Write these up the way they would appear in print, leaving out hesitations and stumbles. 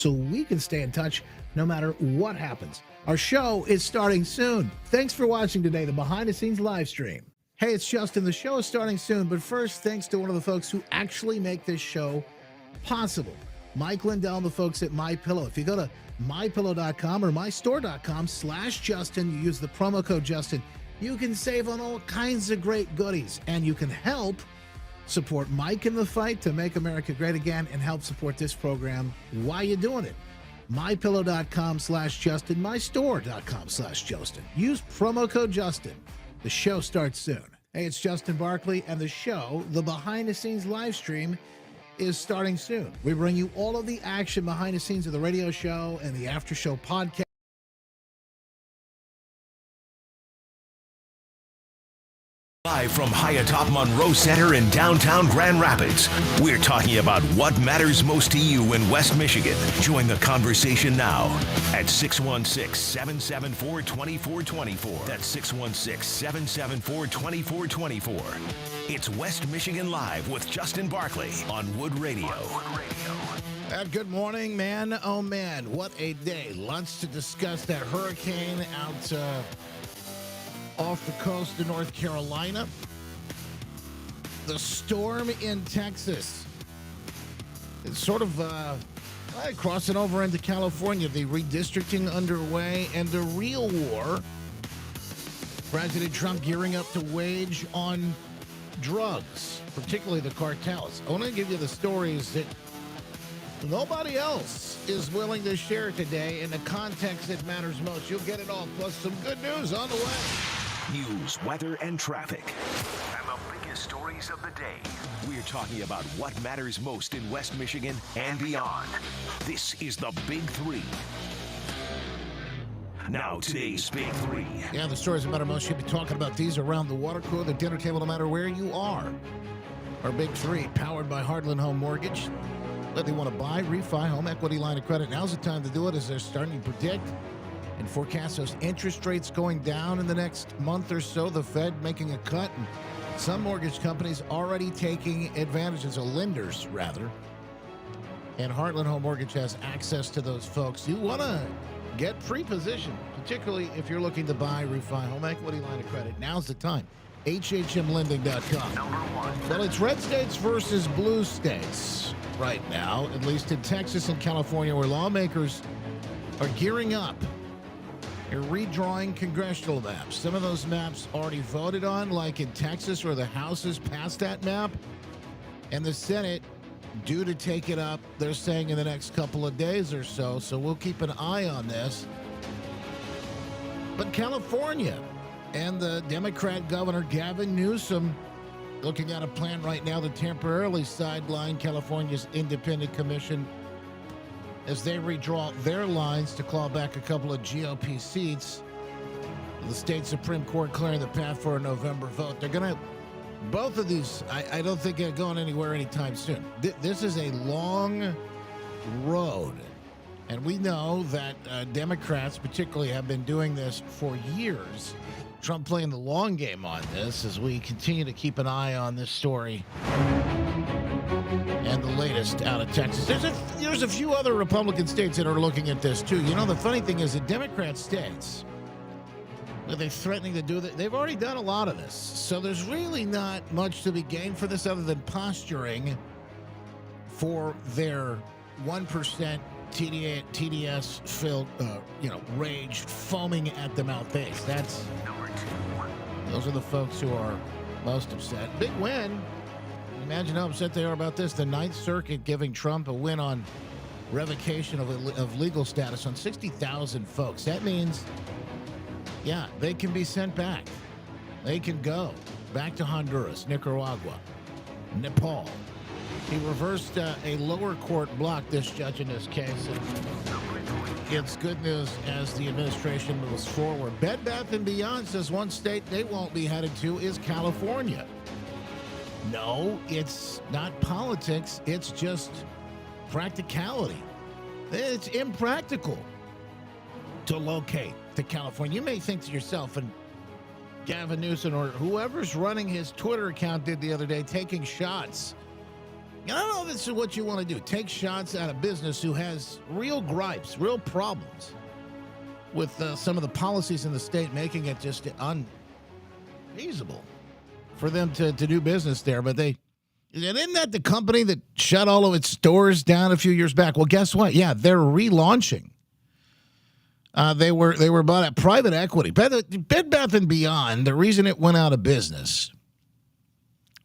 so we can stay in touch no matter what happens. Our show is starting soon. Thanks for watching today, the behind-the-scenes live stream. Hey, it's Justin. The show is starting soon, but first, thanks to one of the folks who actually make this show possible. Mike Lindell and the folks at MyPillow. If you go to mypillow.com or mystore.com/Justin, you use the promo code Justin, you can save on all kinds of great goodies, and you can help support Mike in the fight to make America great again and help support this program while you're doing it. mypillow.com/Justin, mystore.com/Justin. Use promo code Justin. The show starts soon. Hey, it's Justin Barkley, and the show, the behind-the-scenes live stream, is starting soon. We bring you all of the action behind the scenes of the radio show and the after show podcast. Live from high atop Monroe Center in downtown Grand Rapids, we're talking about what matters most to you in West Michigan. Join the conversation now at 616-774-2424. That's 616-774-2424. It's West Michigan Live with Justin Barkley on Wood Radio. And good morning, man. Oh, man, what a day. Lots to discuss. That hurricane out off the coast of North Carolina. The storm in Texas. It's sort of crossing over into California. The redistricting underway and the real war President Trump gearing up to wage on drugs, particularly the cartels. I want to give you the stories that nobody else is willing to share today in the context that matters most. You'll get it all, plus some good news on the way. News, weather, and traffic. And the biggest stories of the day. We're talking about what matters most in West Michigan and beyond. This is the Big Three. Now, today's Big Three. Yeah, the stories that matter most. You'll be talking about these around the water cooler, the dinner table, no matter where you are. Our Big Three, powered by Heartland Home Mortgage. Whether they want to buy, refi, home equity line of credit, now's the time to do it, as they're starting to predict and forecast those interest rates going down in the next month or so. The Fed making a cut, and some mortgage companies already taking advantages, of lenders rather. And Heartland Home Mortgage has access to those folks. You want to get pre-positioned, particularly if you're looking to buy, refi, home equity line of credit. Now's the time. HHMlending.com. Well, it's red states versus blue states right now, at least in Texas and California, where lawmakers are gearing up. They're redrawing congressional maps. Some of those maps already voted on, like in Texas, where the House has passed that map, and the Senate due to take it up, they're saying, in the next couple of days or so. So we'll keep an eye on this. But California and the Democrat Governor Gavin Newsom looking at a plan right now to temporarily sideline California's Independent Commission as they redraw their lines to claw back a couple of GOP seats. The state Supreme Court clearing the path for a November vote. They're going to, both of these, I don't think they're going anywhere anytime soon. This is a long road. And we know that Democrats particularly have been doing this for years. Trump playing the long game on this as we continue to keep an eye on this story and the latest out of Texas. There's a few other Republican states that are looking at this too. You know, the funny thing is, the Democrat states, are they threatening to do that? They've already done a lot of this. So there's really not much to be gained for this other than posturing for their 1% TDS filled, rage, foaming at the mouth base. Those are the folks who are most upset. Big win. Imagine how upset they are about this. The Ninth Circuit giving Trump a win on revocation of legal status on 60,000 folks. That means, yeah, they can be sent back. They can go back to Honduras, Nicaragua, Nepal. He reversed a lower court block, this judge in this case. It's good news as the administration moves forward. Bed Bath & Beyond says one state they won't be headed to is California. No, it's not politics. It's just practicality. It's impractical to locate to California. You may think to yourself, and Gavin Newsom or whoever's running his Twitter account did the other day, taking shots And I don't know if this is what you want to do. Take shots at a business who has real gripes, real problems with some of the policies in the state, making it just unfeasible for them to do business there. But isn't that the company that shut all of its stores down a few years back? Well, guess what? Yeah, they're relaunching. They were bought at private equity. Bed Bath & Beyond, the reason it went out of business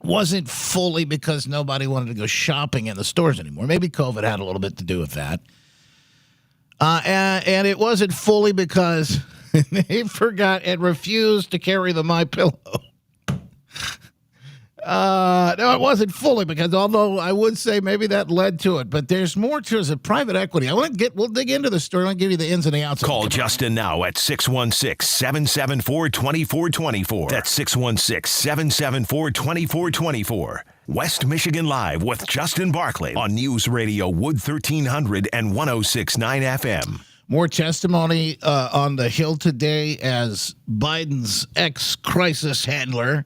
wasn't fully because nobody wanted to go shopping in the stores anymore. Maybe COVID had a little bit to do with that. And it wasn't fully because they forgot and refused to carry the MyPillow. No, it wasn't fully because, although I would say maybe that led to it, but there's more to it as a private equity. We'll dig into the story. I'll give you the ins and the outs. Call Justin now at 616-774-2424. That's 616-774-2424. West Michigan Live with Justin Barclay on News Radio Wood 1300 and 106.9 FM. More testimony on the Hill today as Biden's ex-crisis handler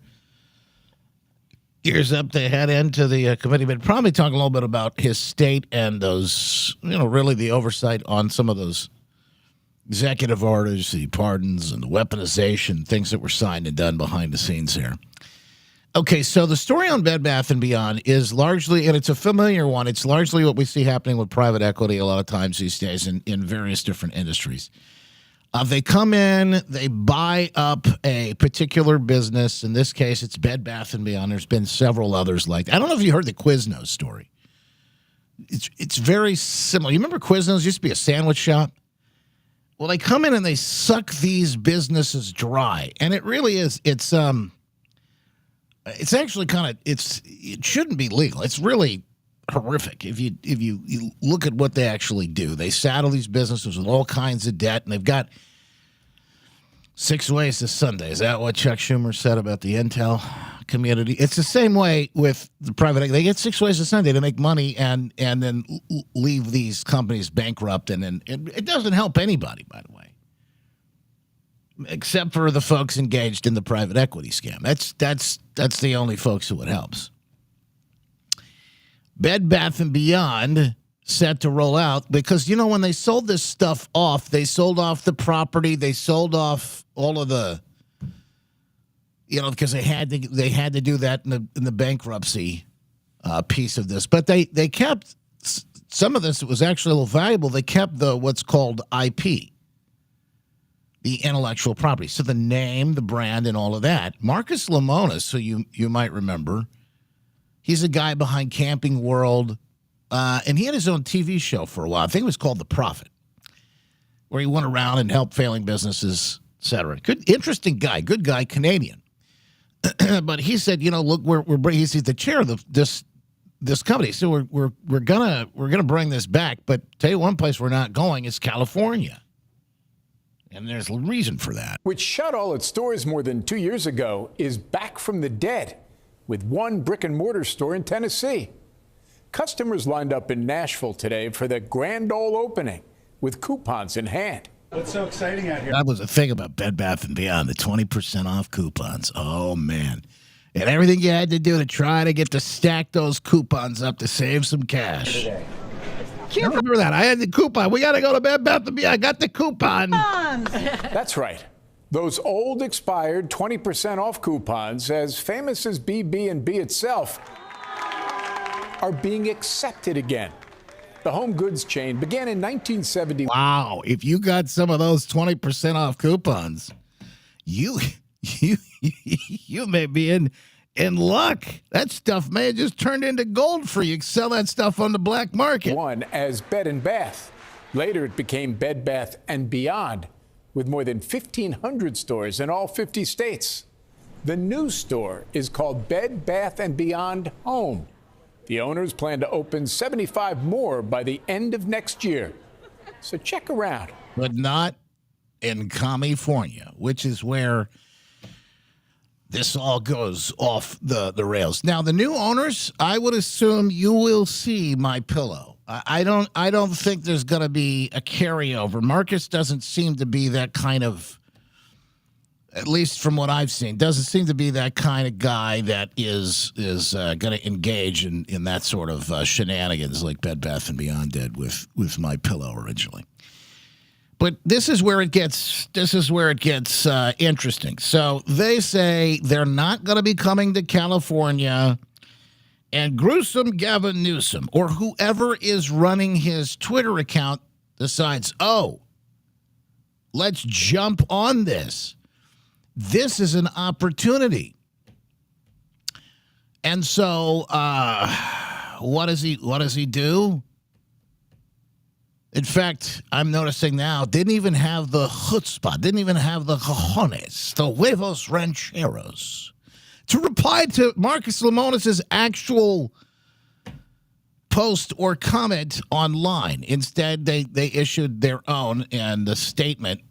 gears up to head into the committee, but probably talk a little bit about his state and those, really the oversight on some of those executive orders, the pardons and the weaponization, things that were signed and done behind the scenes here. Okay, so the story on Bed Bath & Beyond is largely, and it's a familiar one, it's largely what we see happening with private equity a lot of times these days in various different industries. They come in, they buy up a particular business. In this case, it's Bed Bath & Beyond. There's been several others like that. I don't know if you heard the Quiznos story. It's very similar. You remember Quiznos used to be a sandwich shop? Well, they come in and they suck these businesses dry. And it really is, it's actually it shouldn't be legal. It's really horrific if you look at what they actually do. They saddle these businesses with all kinds of debt, and they've got 6 ways to Sunday. Is that what Chuck Schumer said about the Intel community? It's the same way with the private. They get 6 ways to Sunday to make money and then leave these companies bankrupt, and then it doesn't help anybody, by the way, except for the folks engaged in the private equity scam. That's the only folks who it helps. Bed Bath & Beyond set to roll out because, when they sold this stuff off, they sold off the property, they sold off all of the, because they had to do that in the bankruptcy piece of this. But they kept some of this. It was actually a little valuable. They kept what's called IP, the intellectual property. So the name, the brand, and all of that. Marcus Lemonis, who you might remember, he's a guy behind Camping World, and he had his own TV show for a while. I think it was called The Prophet, where he went around and helped failing businesses, et cetera. Good, interesting guy, good guy, Canadian. But he said, look, he's the chair of this company, so we're gonna bring this back. But tell you one place we're not going is California, and there's a reason for that. Which shut all its stores more than 2 years ago, is back from the dead, with one brick-and-mortar store in Tennessee. Customers lined up in Nashville today for the grand ole opening with coupons in hand. What's so exciting out here? That was the thing about Bed Bath & Beyond, the 20% off coupons. Oh, man. And everything you had to do to try to get to stack those coupons up to save some cash. I remember that. I had the coupon. We got to go to Bed Bath & Beyond. I got the coupon. That's right. Those old expired 20% off coupons, as famous as BB&B itself, are being accepted again. The home goods chain began in 1970. Wow. If you got some of those 20% off coupons, you may be in luck. That stuff may have just turned into gold for you. Sell that stuff on the black market. One as Bed & Bath. Later it became Bed Bath & Beyond, with more than 1,500 stores in all 50 states. The new store is called Bed Bath & Beyond Home. The owners plan to open 75 more by the end of next year. So check around. But not in California, which is where this all goes off the rails. Now, the new owners, I would assume you will see MyPillow. I don't think there's going to be a carryover. Marcus doesn't seem to be that kind of At least from what I've seen, doesn't seem to be that kind of guy that is going to engage in that sort of shenanigans like Bed Bath & Beyond did with My Pillow originally. But this is where it gets interesting. So they say they're not going to be coming to California, and gruesome Gavin Newsom or whoever is running his Twitter account decides, oh, let's jump on this. This is an opportunity. And so what does he do? In fact, I'm noticing now, didn't even have the chutzpah, didn't even have the cojones, the huevos rancheros, to reply to Marcus Lemonis's actual post or comment online. Instead, they issued their own, and the statement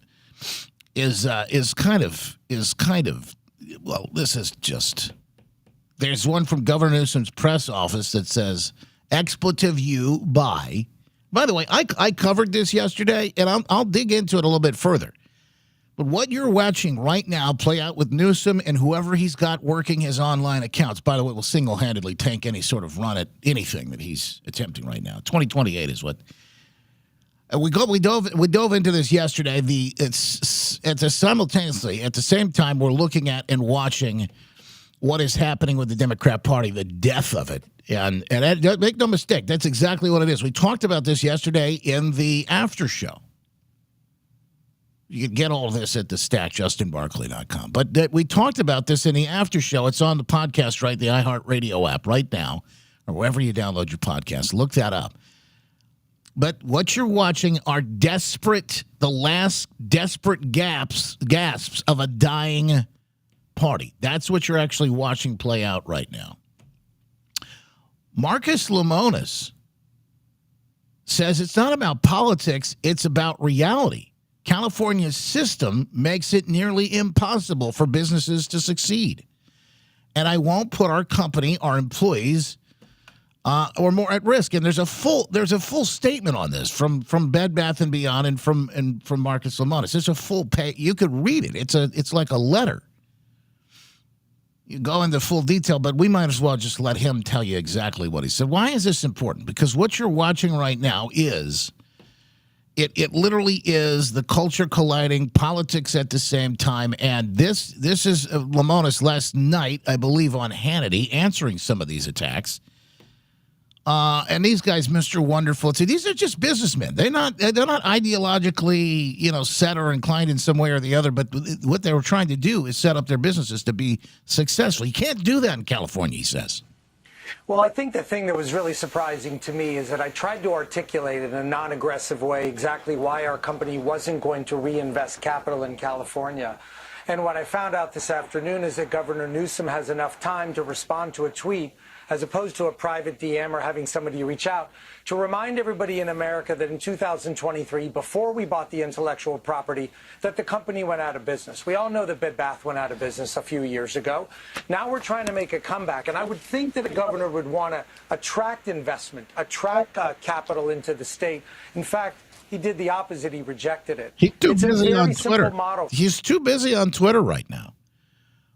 is kind of well, this is just, there's one from Governor Newsom's press office that says expletive you by the way, I covered this yesterday, and I'll dig into it a little bit further. But what you're watching right now play out with Newsom and whoever he's got working his online accounts, by the way, will single-handedly tank any sort of run at anything that he's attempting right now. 2028 is what we dove into this yesterday. It's simultaneously at the same time we're looking at and watching what is happening with the Democrat Party, the death of it. And make no mistake, that's exactly what it is. We talked about this yesterday in the after show. You can get all of this at the stack, justinbarkley.com. But we talked about this in the after show. It's on the podcast, right? The iHeartRadio app right now, or wherever you download your podcast. Look that up. But what you're watching are the last desperate gasps of a dying party. That's what you're actually watching play out right now. Marcus Lemonis says it's not about politics, it's about reality. California's system makes it nearly impossible for businesses to succeed. And I won't put our company, our employees, or more at risk. And there's a full statement on this from Bed Bath & Beyond and from Marcus Lemonis. It's a full page. You could read it. It's like a letter. You go into full detail, but we might as well just let him tell you exactly what he said. Why is this important? Because what you're watching right now is, it literally is the culture colliding, politics at the same time, and this is Lemonis last night, I believe, on Hannity, answering some of these attacks. And these guys, Mr. Wonderful, these are just businessmen. They're not ideologically, set or inclined in some way or the other. But what they were trying to do is set up their businesses to be successful. You can't do that in California, he says. Well, I think the thing that was really surprising to me is that I tried to articulate in a non-aggressive way exactly why our company wasn't going to reinvest capital in California. And what I found out this afternoon is that Governor Newsom has enough time to respond to a tweet as opposed to a private DM or having somebody reach out, to remind everybody in America that in 2023, before we bought the intellectual property, that the company went out of business. We all know that Bed Bath went out of business a few years ago. Now we're trying to make a comeback, and I would think that a governor would want to attract investment, attract capital into the state. In fact, he did the opposite. He rejected it. He's too busy on Twitter. He's too busy on Twitter right now.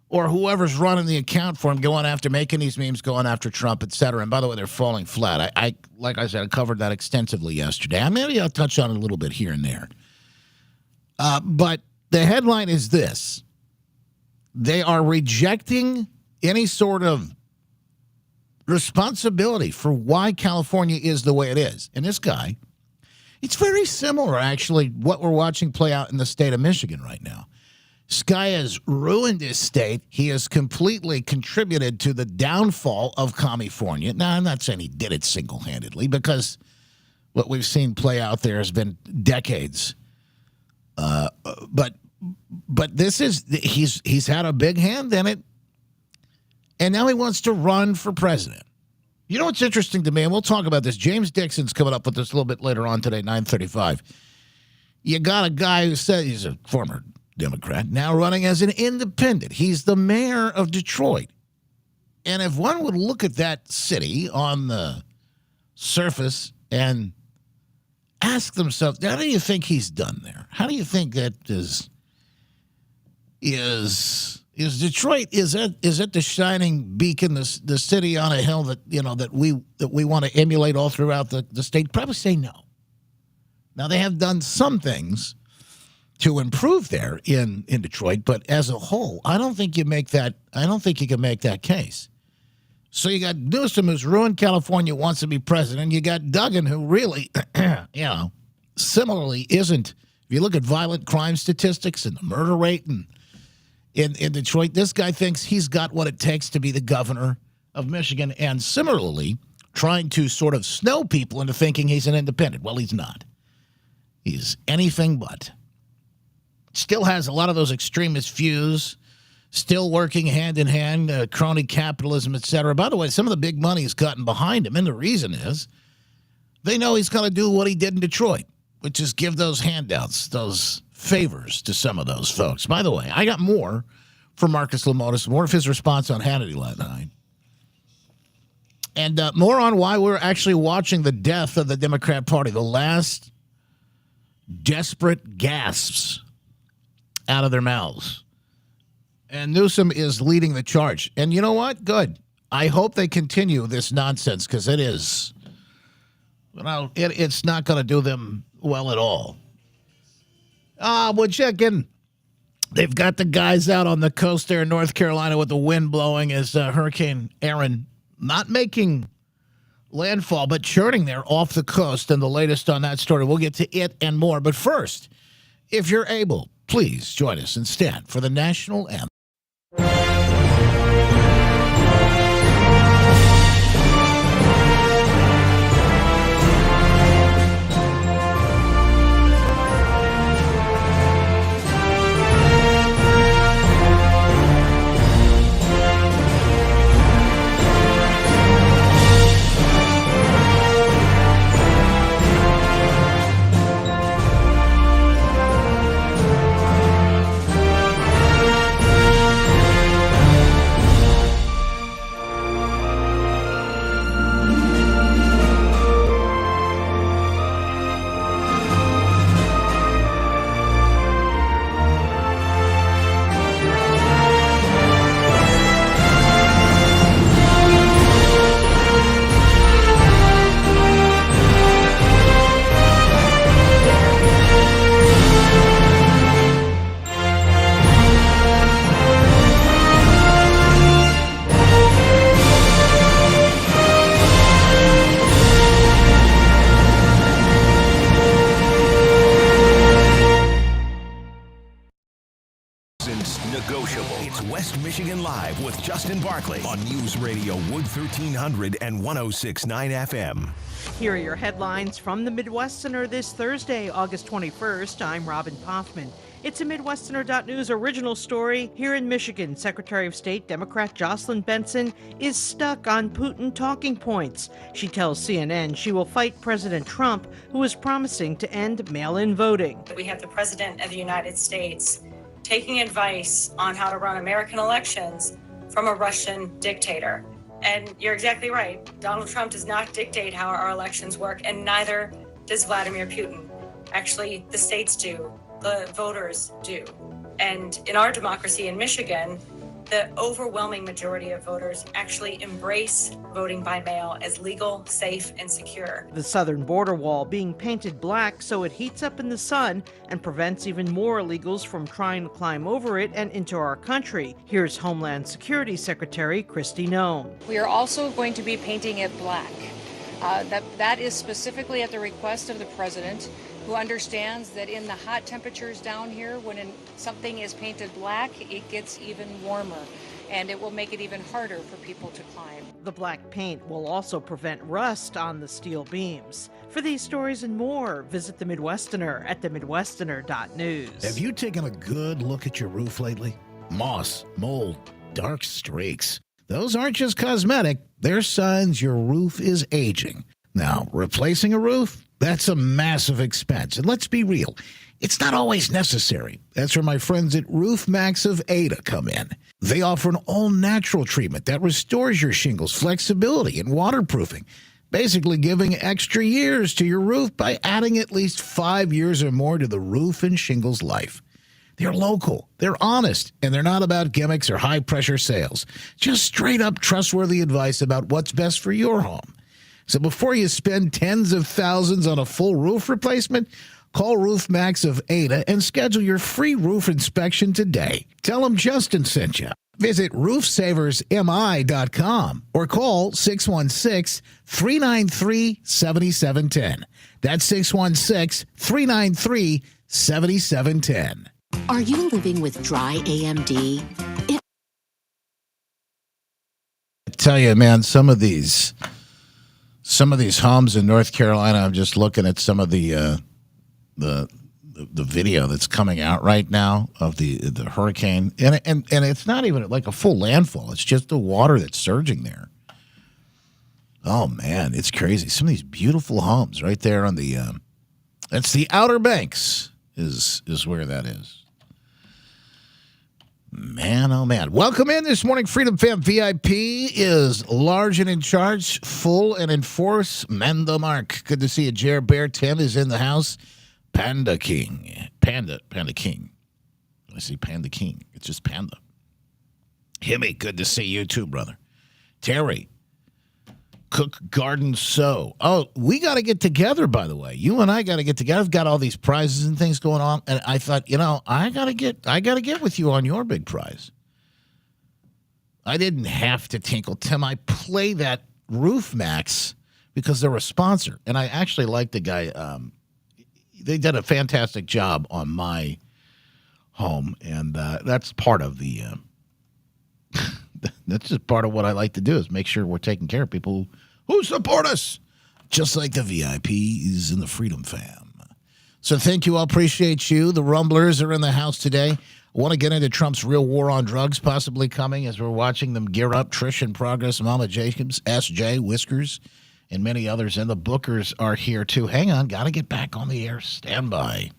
Or whoever's running the account for him, going after, making these memes, going after Trump, et cetera. And by the way, they're falling flat. I like I said, I covered that extensively yesterday. Maybe I'll touch on it a little bit here and there. But the headline is this. They are rejecting any sort of responsibility for why California is the way it is. And this guy, it's very similar, actually, what we're watching play out in the state of Michigan right now. This guy has ruined his state. He has completely contributed to the downfall of California. Now, I'm not saying he did it single-handedly, because what we've seen play out there has been decades. But this is, he's had a big hand in it, and now he wants to run for president. You know what's interesting to me, and we'll talk about this. James Dixon's coming up with this a little bit later on today, 9:35. You got a guy who said he's a former Democrat, now running as an independent. He's the mayor of Detroit. And if one would look at that city on the surface and ask themselves, how do you think he's done there? How do you think that is? is Detroit is it the shining beacon, the city on a hill that that we want to emulate all throughout the state? Probably say no. Now they have done some things to improve there in Detroit, but as a whole, I don't think you can make that case. So you got Newsom, who's ruined California, wants to be president. You got Duggan, who really, similarly isn't. If you look at violent crime statistics and the murder rate in Detroit, this guy thinks he's got what it takes to be the governor of Michigan, and similarly trying to sort of snow people into thinking he's an independent. Well, he's not. He's anything but. Still has a lot of those extremist views, still working hand in hand, crony capitalism, et cetera. By the way, some of the big money has gotten behind him, and the reason is they know he's going to do what he did in Detroit, which is give those handouts, those favors to some of those folks. By the way, I got more from Marcus Lemonis, more of his response on Hannity last night, and more on why we're actually watching the death of the Democrat Party, the last desperate gasps out of their mouths. And Newsom is leading the charge. And you know what? Good. I hope they continue this nonsense, because it is, it's not going to do them well at all. We'll check in. They've got the guys out on the coast there in North Carolina with the wind blowing as Hurricane Aaron not making landfall, but churning there off the coast. And the latest on that story, we'll get to it and more. But first, if you're able, please join us and stand for the national anthem. Negotiable. It's West Michigan Live with Justin Barkley on News Radio Wood 1300 and 106.9 FM. Here are your headlines from the Midwesterner this Thursday, August 21st. I'm Robin Poffman. It's a Midwesterner.news original story. Here in Michigan, Secretary of State Democrat Jocelyn Benson is stuck on Putin talking points. She tells CNN she will fight President Trump, who is promising to end mail-in voting. We have the President of the United States taking advice on how to run American elections from a Russian dictator. And you're exactly right. Donald Trump does not dictate how our elections work, and neither does Vladimir Putin. Actually, the states do. The voters do. And in our democracy in Michigan, the overwhelming majority of voters actually embrace voting by mail as legal, safe, and secure. The southern border wall being painted black so it heats up in the sun and prevents even more illegals from trying to climb over it and into our country. Here's Homeland Security Secretary Kristi Noem. We are also going to be painting it black. That is specifically at the request of the president, who understands that in the hot temperatures down here, when something is painted black, it gets even warmer, and it will make it even harder for people to climb. The black paint will also prevent rust on the steel beams. For these stories and more, visit the Midwesterner at themidwesterner.news. Have you taken a good look at your roof lately? Moss, mold, dark streaks. Those aren't just cosmetic. They're signs your roof is aging. Now, replacing a roof? That's a massive expense. And let's be real, it's not always necessary. That's where my friends at Roof Max of Ada come in. They offer an all-natural treatment that restores your shingles' flexibility and waterproofing, basically giving extra years to your roof by adding at least 5 years or more to the roof and shingles life. They're local, they're honest, and they're not about gimmicks or high-pressure sales. Just straight-up trustworthy advice about what's best for your home. So before you spend tens of thousands on a full roof replacement, call Roof Max of Ada and schedule your free roof inspection today. Tell them Justin sent you. Visit roofsaversmi.com or call 616-393-7710. That's 616-393-7710. Are you living with dry AMD? I tell you, man, some of these homes in North Carolina, I'm just looking at some of the video that's coming out right now of the hurricane, and it's not even like a full landfall. It's just the water that's surging there. Oh man, it's crazy. Some of these beautiful homes right there on the that's the Outer Banks is where that is. Man, oh man. Welcome in this morning. Freedom Fam VIP is large and in charge, full and in force. Mend the mark. Good to see you. Jared Bear 10 is in the house. Panda King. Panda King. I see Panda King. It's just Panda. Himmy, good to see you too, brother. Terry. Cook Garden Sow. Oh, we got to get together, by the way. You and I got to get together. I've got all these prizes and things going on, and I thought, I got to get with you on your big prize. I didn't have to tinkle. Tim, I play that Roof Max because they're a sponsor, and I actually like the guy. They did a fantastic job on my home, and that's part of the. That's just part of what I like to do is make sure we're taking care of people who support us, just like the VIPs and the Freedom Fam. So thank you all. Appreciate you. The Rumblers are in the house today. I want to get into Trump's real war on drugs possibly coming as we're watching them gear up. Trish in progress, Mama Jacobs, SJ, Whiskers, and many others. And the Bookers are here too. Hang on. Got to get back on the air. Stand by.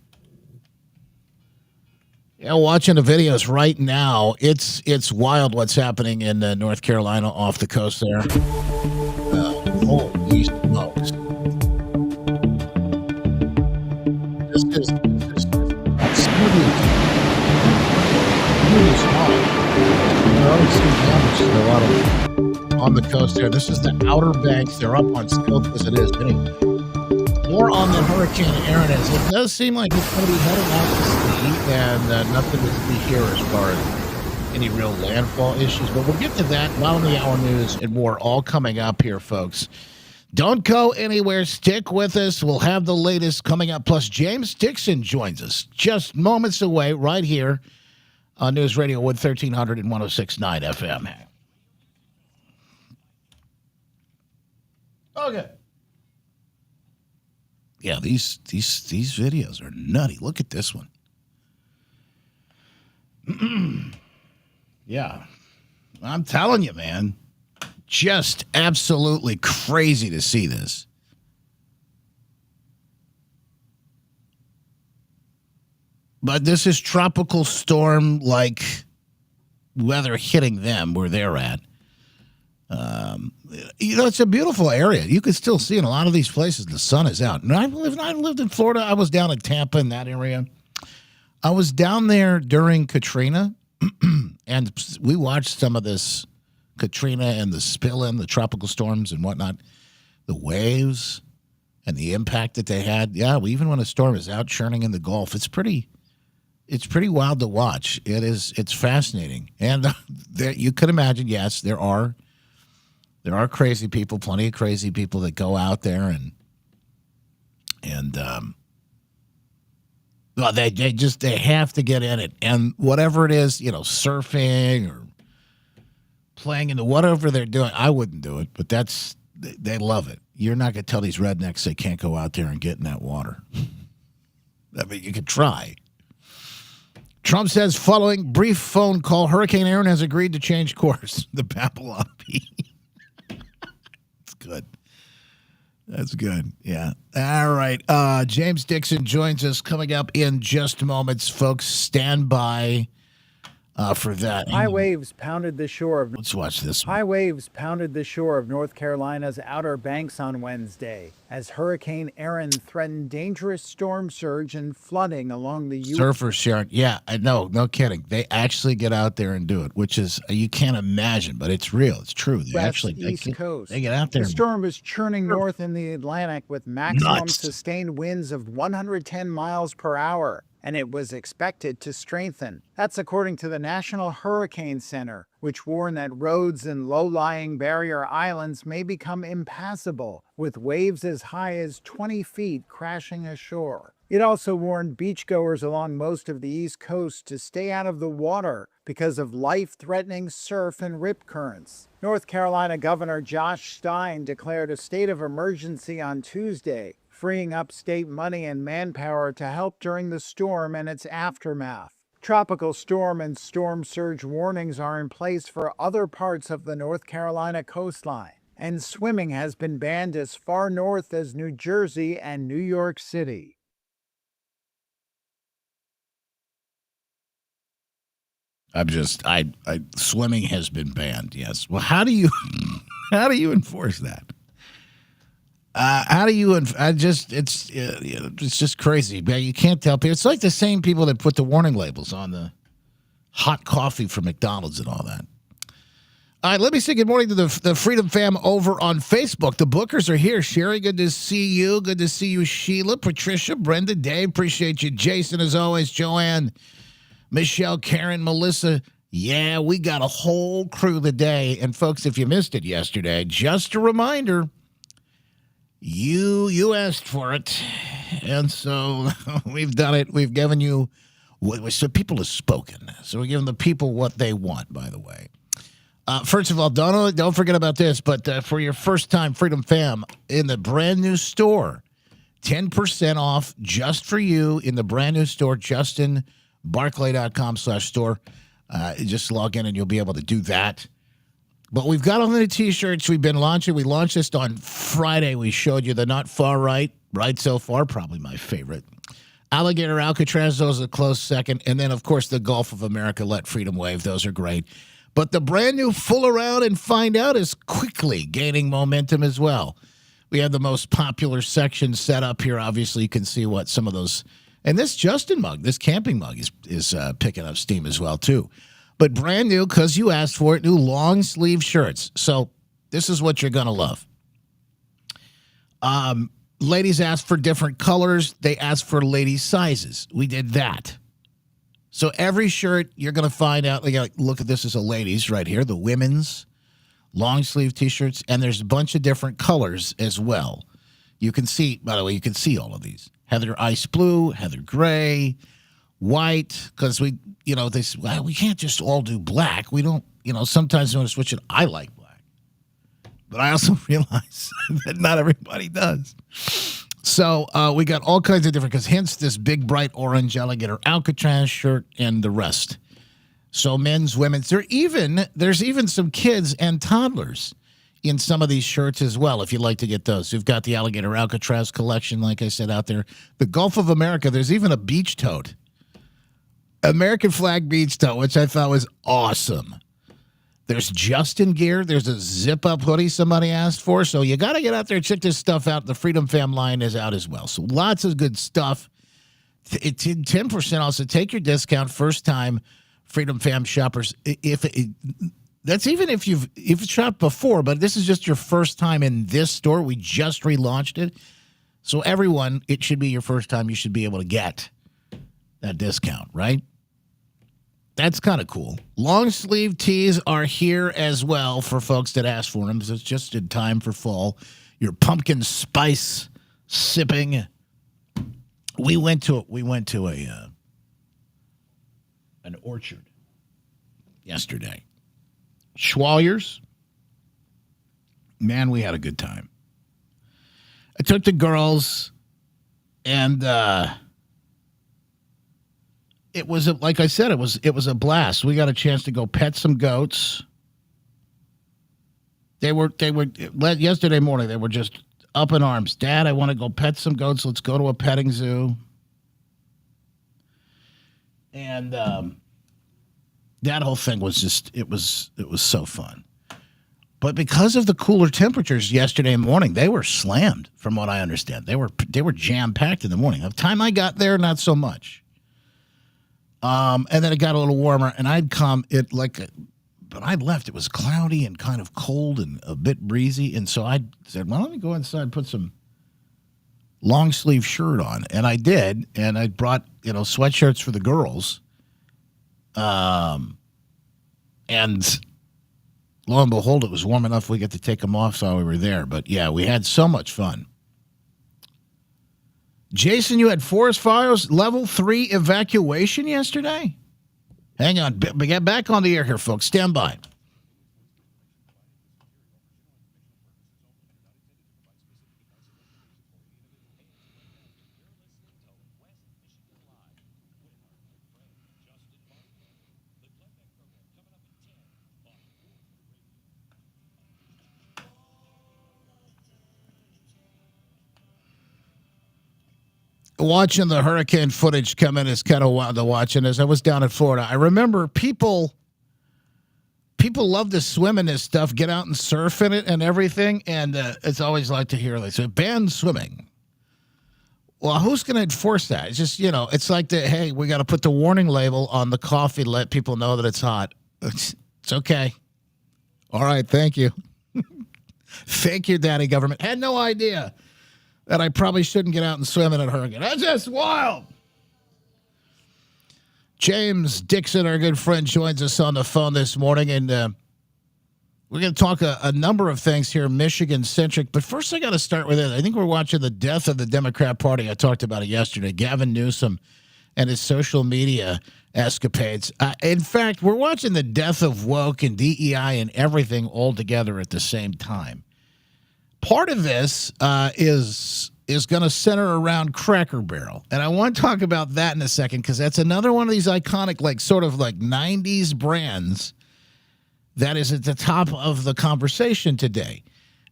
Yeah, watching the videos right now, it's wild what's happening in North Carolina off the coast there. Holy smokes. This is We're already seeing damage to a lot of on the coast there. This is the Outer Banks. They're up on skilled as it is. Anyway, more on the Hurricane Aaron as it does seem like it's going to be heading out to sea, and nothing to see here as far as any real landfall issues. But we'll get to that. Bottom of the hour news and more all coming up here, folks. Don't go anywhere. Stick with us. We'll have the latest coming up. Plus, James Dixon joins us just moments away right here on News Radio Wood 1300 and 106.9 FM. Okay. Yeah, these videos are nutty. Look at this one. Yeah. I'm telling you, man. Just absolutely crazy to see this. But this is tropical storm-like weather hitting them where they're at. It's a beautiful area. You can still see in a lot of these places the sun is out. And I lived in Florida. I was down in Tampa in that area. I was down there during Katrina, and we watched some of this Katrina and the spill-in, the tropical storms and whatnot, the waves and the impact that they had. Yeah, even when a storm is out churning in the Gulf, it's pretty wild to watch. It's fascinating. And you could imagine, yes, there are crazy people, plenty of crazy people that go out there and well, they have to get in it. And whatever it is, surfing or playing into whatever they're doing, I wouldn't do it, but they love it. You're not going to tell these rednecks they can't go out there and get in that water. I mean, you could try. Trump says following brief phone call, Hurricane Aaron has agreed to change course. The Babylon Bee. That's good. That's good. Yeah. All right. James Dixon joins us coming up in just moments, folks. Stand by. for that. High waves pounded the shore of Let's watch this one. High waves pounded the shore of North Carolina's Outer Banks on Wednesday as Hurricane Erin threatened dangerous storm surge and flooding along the Surfers, Sharon. Yeah, I know. No kidding. They actually get out there and do it, which is, you can't imagine, but it's real. It's true. They actually East Coast. They get out there. The storm was churning north in the Atlantic with maximum Nuts. sustained winds of 110 miles per hour, and it was expected to strengthen. That's according to the National Hurricane Center, which warned that roads in low-lying barrier islands may become impassable, with waves as high as 20 feet crashing ashore. It also warned beachgoers along most of the East Coast to stay out of the water because of life-threatening surf and rip currents. North Carolina Governor Josh Stein declared a state of emergency on Tuesday, freeing up state money and manpower to help during the storm and its aftermath. Tropical storm and storm surge warnings are in place for other parts of the North Carolina coastline, and swimming has been banned as far north as New Jersey and New York City. Swimming has been banned. Yes. Well, how do you enforce that? It's just crazy. You can't tell people. It's like the same people that put the warning labels on the hot coffee from McDonald's and all that. All right, let me say good morning to the Freedom Fam over on Facebook. The Bookers are here. Sherry, good to see you. Good to see you, Sheila, Patricia, Brenda, Dave. Appreciate you. Jason, as always. Joanne, Michelle, Karen, Melissa. Yeah, we got a whole crew today. And, folks, if you missed it yesterday, just a reminder, you asked for it. And so we've done it. We've given you so people have spoken. So we're giving the people what they want, by the way. First of all, don't forget about this, but for your first time Freedom Fam, in the brand new store, 10% off just for you in the brand new store, justinbarclay.com/store. Just log in and you'll be able to do that. But we've got all the T-shirts we've been launching. We launched this on Friday. We showed you the Not Far Right so far, probably my favorite. Alligator Alcatraz, those are a close second. And then, of course, the Gulf of America, Let Freedom Wave. Those are great. But the brand new Fool Around and Find Out is quickly gaining momentum as well. We have the most popular section set up here. Obviously, you can see what some of those. And this Justin mug, this camping mug is picking up steam as well, too. But brand new, because you asked for it, new long sleeve shirts. So this is what you're going to love. Ladies asked for different colors. They asked for lady sizes. We did that. So every shirt you're going to find out, look at this as a ladies right here, the women's long sleeve T-shirts, and there's a bunch of different colors as well. You can see, by the way, you can see all of these. Heather Ice Blue, Heather Gray, white, because we can't just all do black. We don't, sometimes we want to switch it. I like black. But I also realize that not everybody does. So we got all kinds of different, because hence this big bright orange alligator Alcatraz shirt and the rest. So men's, women's, there's even some kids and toddlers in some of these shirts as well, if you'd like to get those. We've got the alligator Alcatraz collection, like I said, out there. The Gulf of America, there's even a beach tote. American flag beach tote, which I thought was awesome. There's Justin gear. There's a zip-up hoodie somebody asked for. So you got to get out there and check this stuff out. The Freedom Fam line is out as well. So lots of good stuff. It's 10% off. So take your discount first time Freedom Fam shoppers. That's even if you've shopped before, but this is just your first time in this store. We just relaunched it. So everyone, it should be your first time. You should be able to get that discount, right? That's kind of cool. Long sleeve tees are here as well for folks that ask for them. So it's just in time for fall. Your pumpkin spice sipping. We went to an orchard yesterday. Schwalyers. Man, we had a good time. I took the girls, and it was like I said, it was a blast. We got a chance to go pet some goats. They were yesterday morning. They were just up in arms. Dad, I want to go pet some goats. Let's go to a petting zoo. And That whole thing was just it was so fun. But because of the cooler temperatures yesterday morning, they were slammed. From what I understand, they were jam packed in the morning. By the time I got there, not so much. And then it got a little warmer, and but I left. It was cloudy and kind of cold and a bit breezy, and so I said, "Well, let me go inside and put some long sleeve shirt on," and I did, and I brought sweatshirts for the girls, and lo and behold, it was warm enough we got to take them off while we were there. But yeah, we had so much fun. Jason, you had forest fires, level 3 evacuation yesterday? Hang on, get back on the air here, folks. Stand by. Watching the hurricane footage come in is kind of wild to watch. And as I was down in Florida, I remember people love to swim in this stuff, get out and surf in it and everything. And it's always like to hear, they say, ban swimming. Well, who's going to enforce that? It's just, it's like, hey, we got to put the warning label on the coffee to let people know that it's hot. It's okay. All right, thank you. Thank you, Daddy Government. Had no idea that I probably shouldn't get out and swim in a hurricane. That's just wild. James Dixon, our good friend, joins us on the phone this morning, and we're going to talk a number of things here, Michigan-centric. But first, I got to start with it. I think we're watching the death of the Democrat Party. I talked about it yesterday. Gavin Newsom and his social media escapades. In fact, we're watching the death of woke and DEI and everything all together at the same time. Part of this is going to center around Cracker Barrel. And I want to talk about that in a second because that's another one of these iconic, sort of 90s brands that is at the top of the conversation today.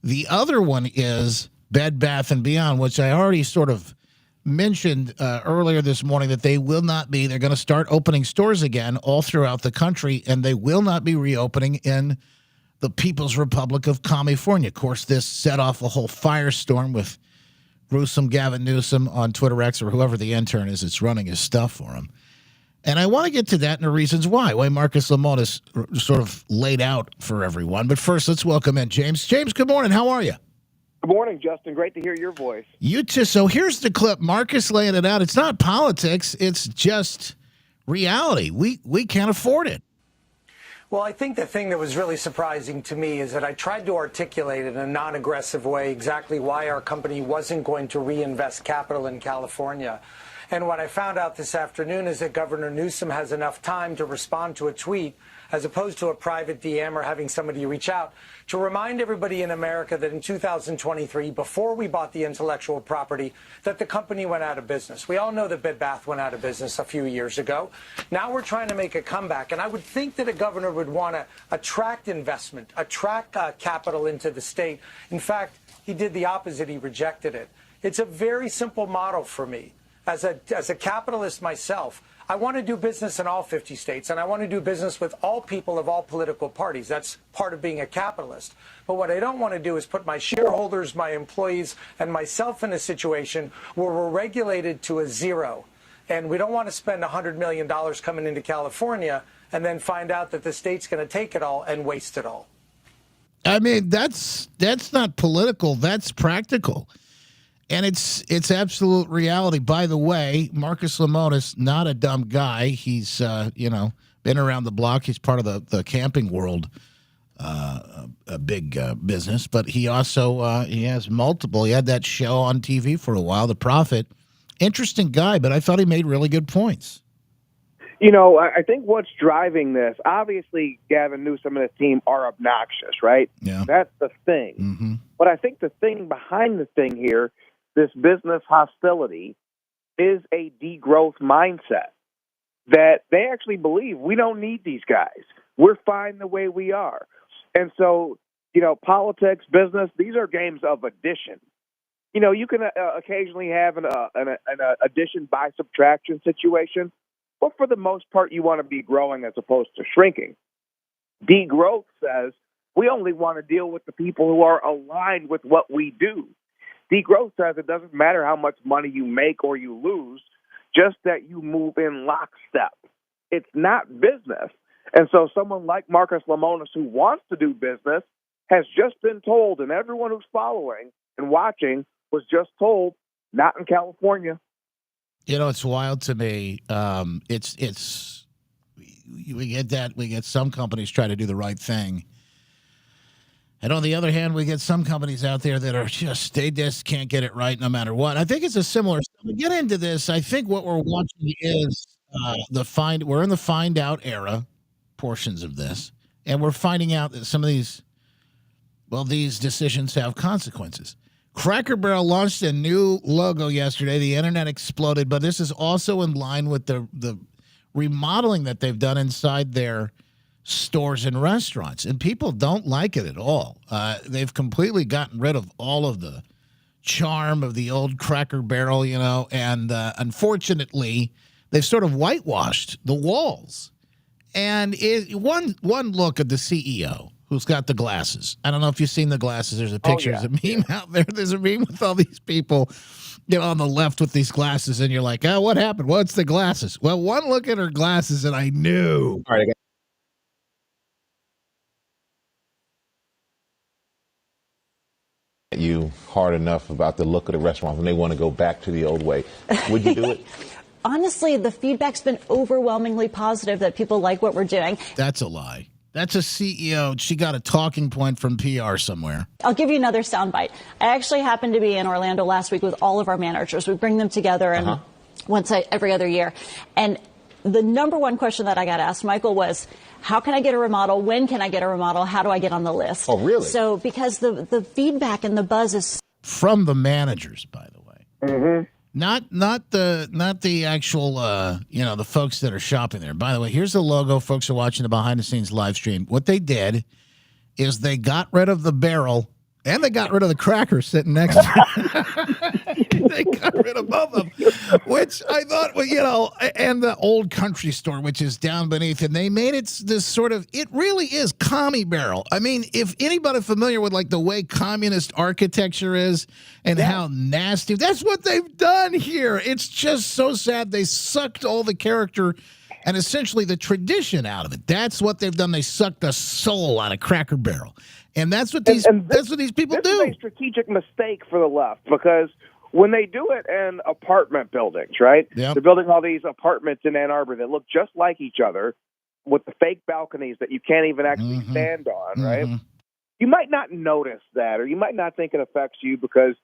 The other one is Bed Bath & Beyond, which I already sort of mentioned earlier this morning that they will not be. They're going to start opening stores again all throughout the country, and they will not be reopening in the People's Republic of California. Of course, this set off a whole firestorm with gruesome Gavin Newsom on Twitter X or whoever the intern is that's running his stuff for him. And I want to get to that and the reasons why Marcus Lemonis sort of laid out for everyone. But first, let's welcome in James. James, good morning. How are you? Good morning, Justin. Great to hear your voice. You too. So here's the clip. Marcus laying it out. It's not politics. It's just reality. We can't afford it. Well, I think the thing that was really surprising to me is that I tried to articulate in a non-aggressive way exactly why our company wasn't going to reinvest capital in California. And what I found out this afternoon is that Governor Newsom has enough time to respond to a tweet as opposed to a private DM or having somebody reach out to remind everybody in America that in 2023, before we bought the intellectual property, that the company went out of business. We all know that Bed Bath went out of business a few years ago. Now we're trying to make a comeback. And I would think that a governor would want to attract investment, attract capital into the state. In fact, he did the opposite. He rejected it. It's a very simple model for me. As a capitalist myself, I want to do business in all 50 states, and I want to do business with all people of all political parties. That's part of being a capitalist. But what I don't want to do is put my shareholders, my employees, and myself in a situation where we're regulated to a zero. And we don't want to spend $100 million coming into California and then find out that the state's going to take it all and waste it all. I mean, that's not political. That's practical. And it's absolute reality. By the way, Marcus Lemonis, not a dumb guy. He's, been around the block. He's part of the camping world, a big business. But he also, he has multiple. He had that show on TV for a while, The Prophet. Interesting guy, but I thought he made really good points. I think what's driving this, obviously Gavin Newsom and his team are obnoxious, right? Yeah. That's the thing. Mm-hmm. But I think the thing behind the thing here, this business hostility, is a degrowth mindset that they actually believe we don't need these guys. We're fine the way we are. And so, politics, business, these are games of addition. You can occasionally have an addition by subtraction situation, But for the most part, you want to be growing as opposed to shrinking. Degrowth says we only want to deal with the people who are aligned with what we do. Degrowth says it doesn't matter how much money you make or you lose, just that you move in lockstep. It's not business. And so someone like Marcus Lemonis, who wants to do business, has just been told, and everyone who's following and watching was just told, not in California. You know, it's wild to me. It's we get that. We get some companies try to do the right thing. And on the other hand, we get some companies out there that are they just can't get it right no matter what. I think it's a similar. We get into this. I think what we're watching is we're in the find out era portions of this, and we're finding out that some of these decisions have consequences. Cracker Barrel launched a new logo yesterday. The internet exploded, but this is also in line with the remodeling that they've done inside their stores and restaurants, and people don't like it at all. They've completely gotten rid of all of the charm of the old Cracker Barrel, and unfortunately, they've sort of whitewashed the walls. And one look at the CEO, who's got the glasses. I don't know if you've seen the glasses. There's a picture. There's a meme out there. There's a meme with all these people, on the left with these glasses, and you're like, oh, what happened? What's the glasses? Well, one look at her glasses, and I knew. All right, you hard enough about the look of the restaurants and they want to go back to the old way. Would you do it? Honestly, the feedback's been overwhelmingly positive that people like what we're doing. That's a lie. That's a CEO. She got a talking point from PR somewhere. I'll give you another soundbite. I actually happened to be in Orlando last week with all of our managers. We bring them together and every other year. And the number one question that I got asked, Michael, was, how can I get a remodel? When can I get a remodel? How do I get on the list? Oh, really? So because the feedback and the buzz is from the managers, by the way. Mm-hmm. Not the actual the folks that are shopping there. By the way, here's the logo. Folks are watching the behind the scenes live stream. What they did is they got rid of the barrel and they got rid of the cracker sitting next to it. They got rid of both of them, which I thought, and the old country store, which is down beneath, and they made it this sort of, it really is commie barrel. I mean, if anybody familiar with the way communist architecture is and how nasty, that's what they've done here. It's just so sad. They sucked all the character and essentially the tradition out of it. That's what they've done. They sucked the soul out of Cracker Barrel. And that's what these people do. This is a strategic mistake for the left, because when they do it in apartment buildings, right? Yep. They're building all these apartments in Ann Arbor that look just like each other with the fake balconies that you can't even actually stand on, right? You might not notice that, or you might not think it affects you because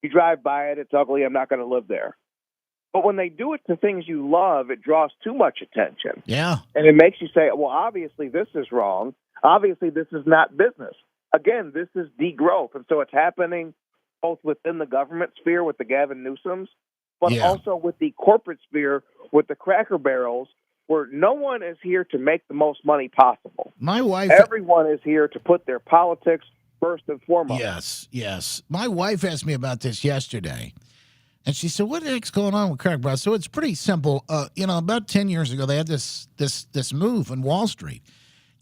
you drive by it, it's ugly, I'm not going to live there. But when they do it to things you love, it draws too much attention. Yeah. And it makes you say, well, obviously this is wrong. Obviously this is not business. Again, this is degrowth. And so it's happening both within the government sphere with the Gavin Newsoms, but also with the corporate sphere with the Cracker Barrels, where no one is here to make the most money possible. Everyone is here to put their politics first and foremost. Yes. My wife asked me about this yesterday, and she said, what the heck's going on with Cracker Barrel? So it's pretty simple. About 10 years ago, they had this move on Wall Street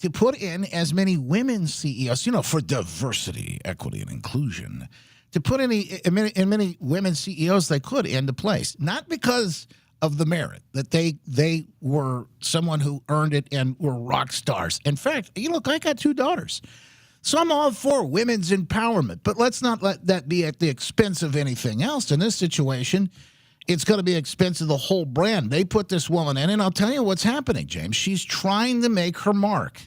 to put in as many women CEOs, for diversity, equity, and inclusion, to put in many women CEOs they could into place. Not because of the merit, that they were someone who earned it and were rock stars. In fact, I got 2 daughters. So I'm all for women's empowerment, but let's not let that be at the expense of anything else. In this situation, it's going to be expense of the whole brand. They put this woman in, and I'll tell you what's happening, James. She's trying to make her mark.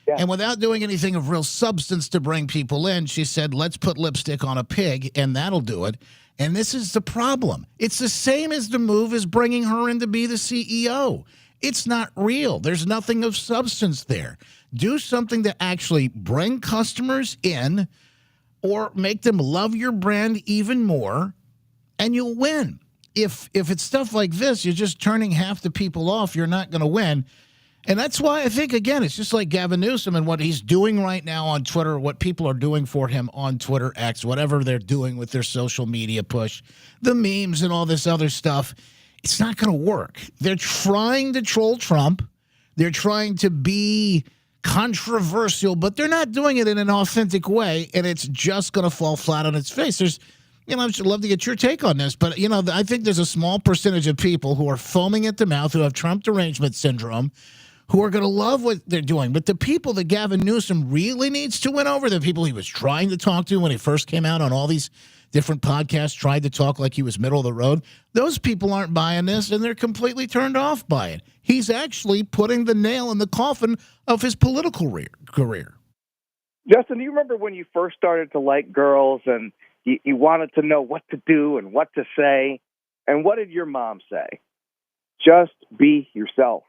Yeah. And without doing anything of real substance to bring people in, she said, let's put lipstick on a pig, and that'll do it. And this is the problem. It's the same as the move as bringing her in to be the CEO. It's not real. There's nothing of substance there. Do something to actually bring customers in or make them love your brand even more, and you'll win. If it's stuff like this, you're just turning half the people off, you're not going to win. And that's why I think, again, it's just like Gavin Newsom and what he's doing right now on Twitter, what people are doing for him on Twitter, X, whatever they're doing with their social media push, the memes and all this other stuff. It's not going to work. They're trying to troll Trump. They're trying to be controversial, but they're not doing it in an authentic way, and it's just going to fall flat on its face. I'd love to get your take on this, but, I think there's a small percentage of people who are foaming at the mouth, who have Trump derangement syndrome, who are going to love what they're doing. But the people that Gavin Newsom really needs to win over, the people he was trying to talk to when he first came out on all these different podcasts, tried to talk like he was middle of the road, those people aren't buying this, and they're completely turned off by it. He's actually putting the nail in the coffin of his political career. Justin, do you remember when you first started to like girls and you wanted to know what to do and what to say? And what did your mom say? Just be yourself.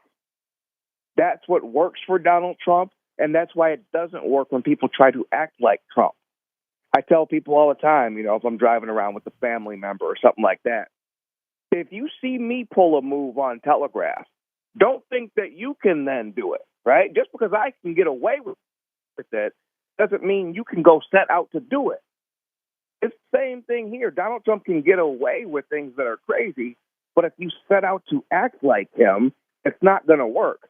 That's what works for Donald Trump, and that's why it doesn't work when people try to act like Trump. I tell people all the time, if I'm driving around with a family member or something like that, if you see me pull a move on Telegraph, don't think that you can then do it, right? Just because I can get away with it doesn't mean you can go set out to do it. It's the same thing here. Donald Trump can get away with things that are crazy, but if you set out to act like him, it's not going to work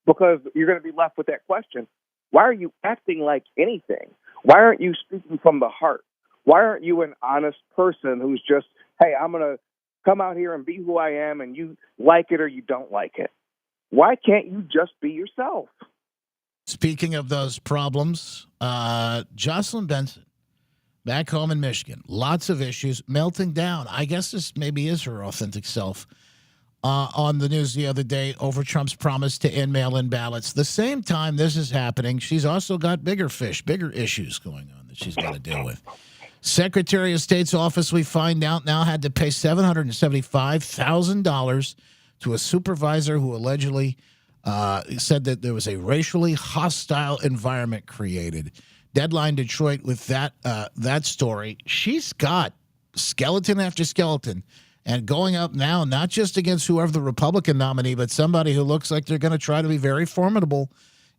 because you're going to be left with that question. Why are you acting like anything? Why aren't you speaking from the heart? Why aren't you an honest person who's just, hey, I'm going to come out here and be who I am, and you like it or you don't like it? Why can't you just be yourself? Speaking of those problems, Jocelyn Benson, back home in Michigan, lots of issues melting down. I guess this maybe is her authentic self. On the news the other day over Trump's promise to end mail-in ballots. The same time this is happening, she's also got bigger issues going on that she's got to deal with. Secretary of State's office, we find out now, had to pay $775,000 to a supervisor who allegedly said that there was a racially hostile environment created. Deadline Detroit with that story. She's got skeleton after skeleton. And going up now, not just against whoever the Republican nominee, but somebody who looks like they're going to try to be very formidable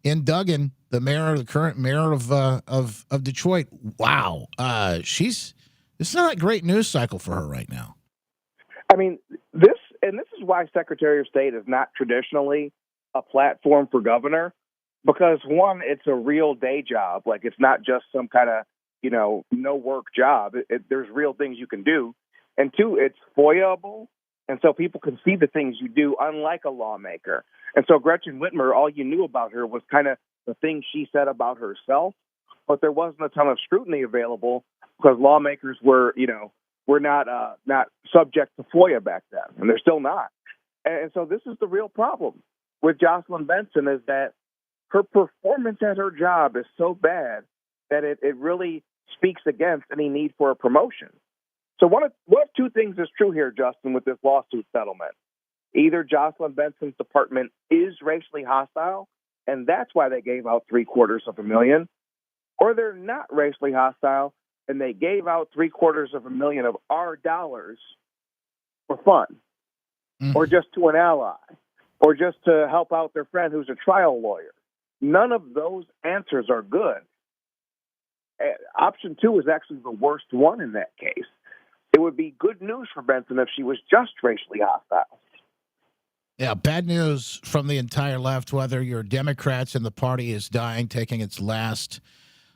in Duggan, the current mayor of Detroit. Wow, it's not a great news cycle for her right now. I mean, this is why Secretary of State is not traditionally a platform for governor, because one, it's a real day job. Like, it's not just some kind of no work job. There's real things you can do. And two, it's FOIA-able, and so people can see the things you do, unlike a lawmaker. And so Gretchen Whitmer, all you knew about her was kind of the things she said about herself, but there wasn't a ton of scrutiny available because lawmakers were not subject to FOIA back then, and they're still not. And so this is the real problem with Jocelyn Benson, is that her performance at her job is so bad that it really speaks against any need for a promotion. So one of two things is true here, Justin, with this lawsuit settlement. Either Jocelyn Benson's department is racially hostile, and that's why they gave out $750,000, or they're not racially hostile, and they gave out $750,000 of our dollars for fun, or just to an ally, or just to help out their friend who's a trial lawyer. None of those answers are good. Option two is actually the worst one in that case. It would be good news for Benson if she was just racially hostile. Yeah, bad news from the entire left, whether you're Democrats and the party is dying, taking its last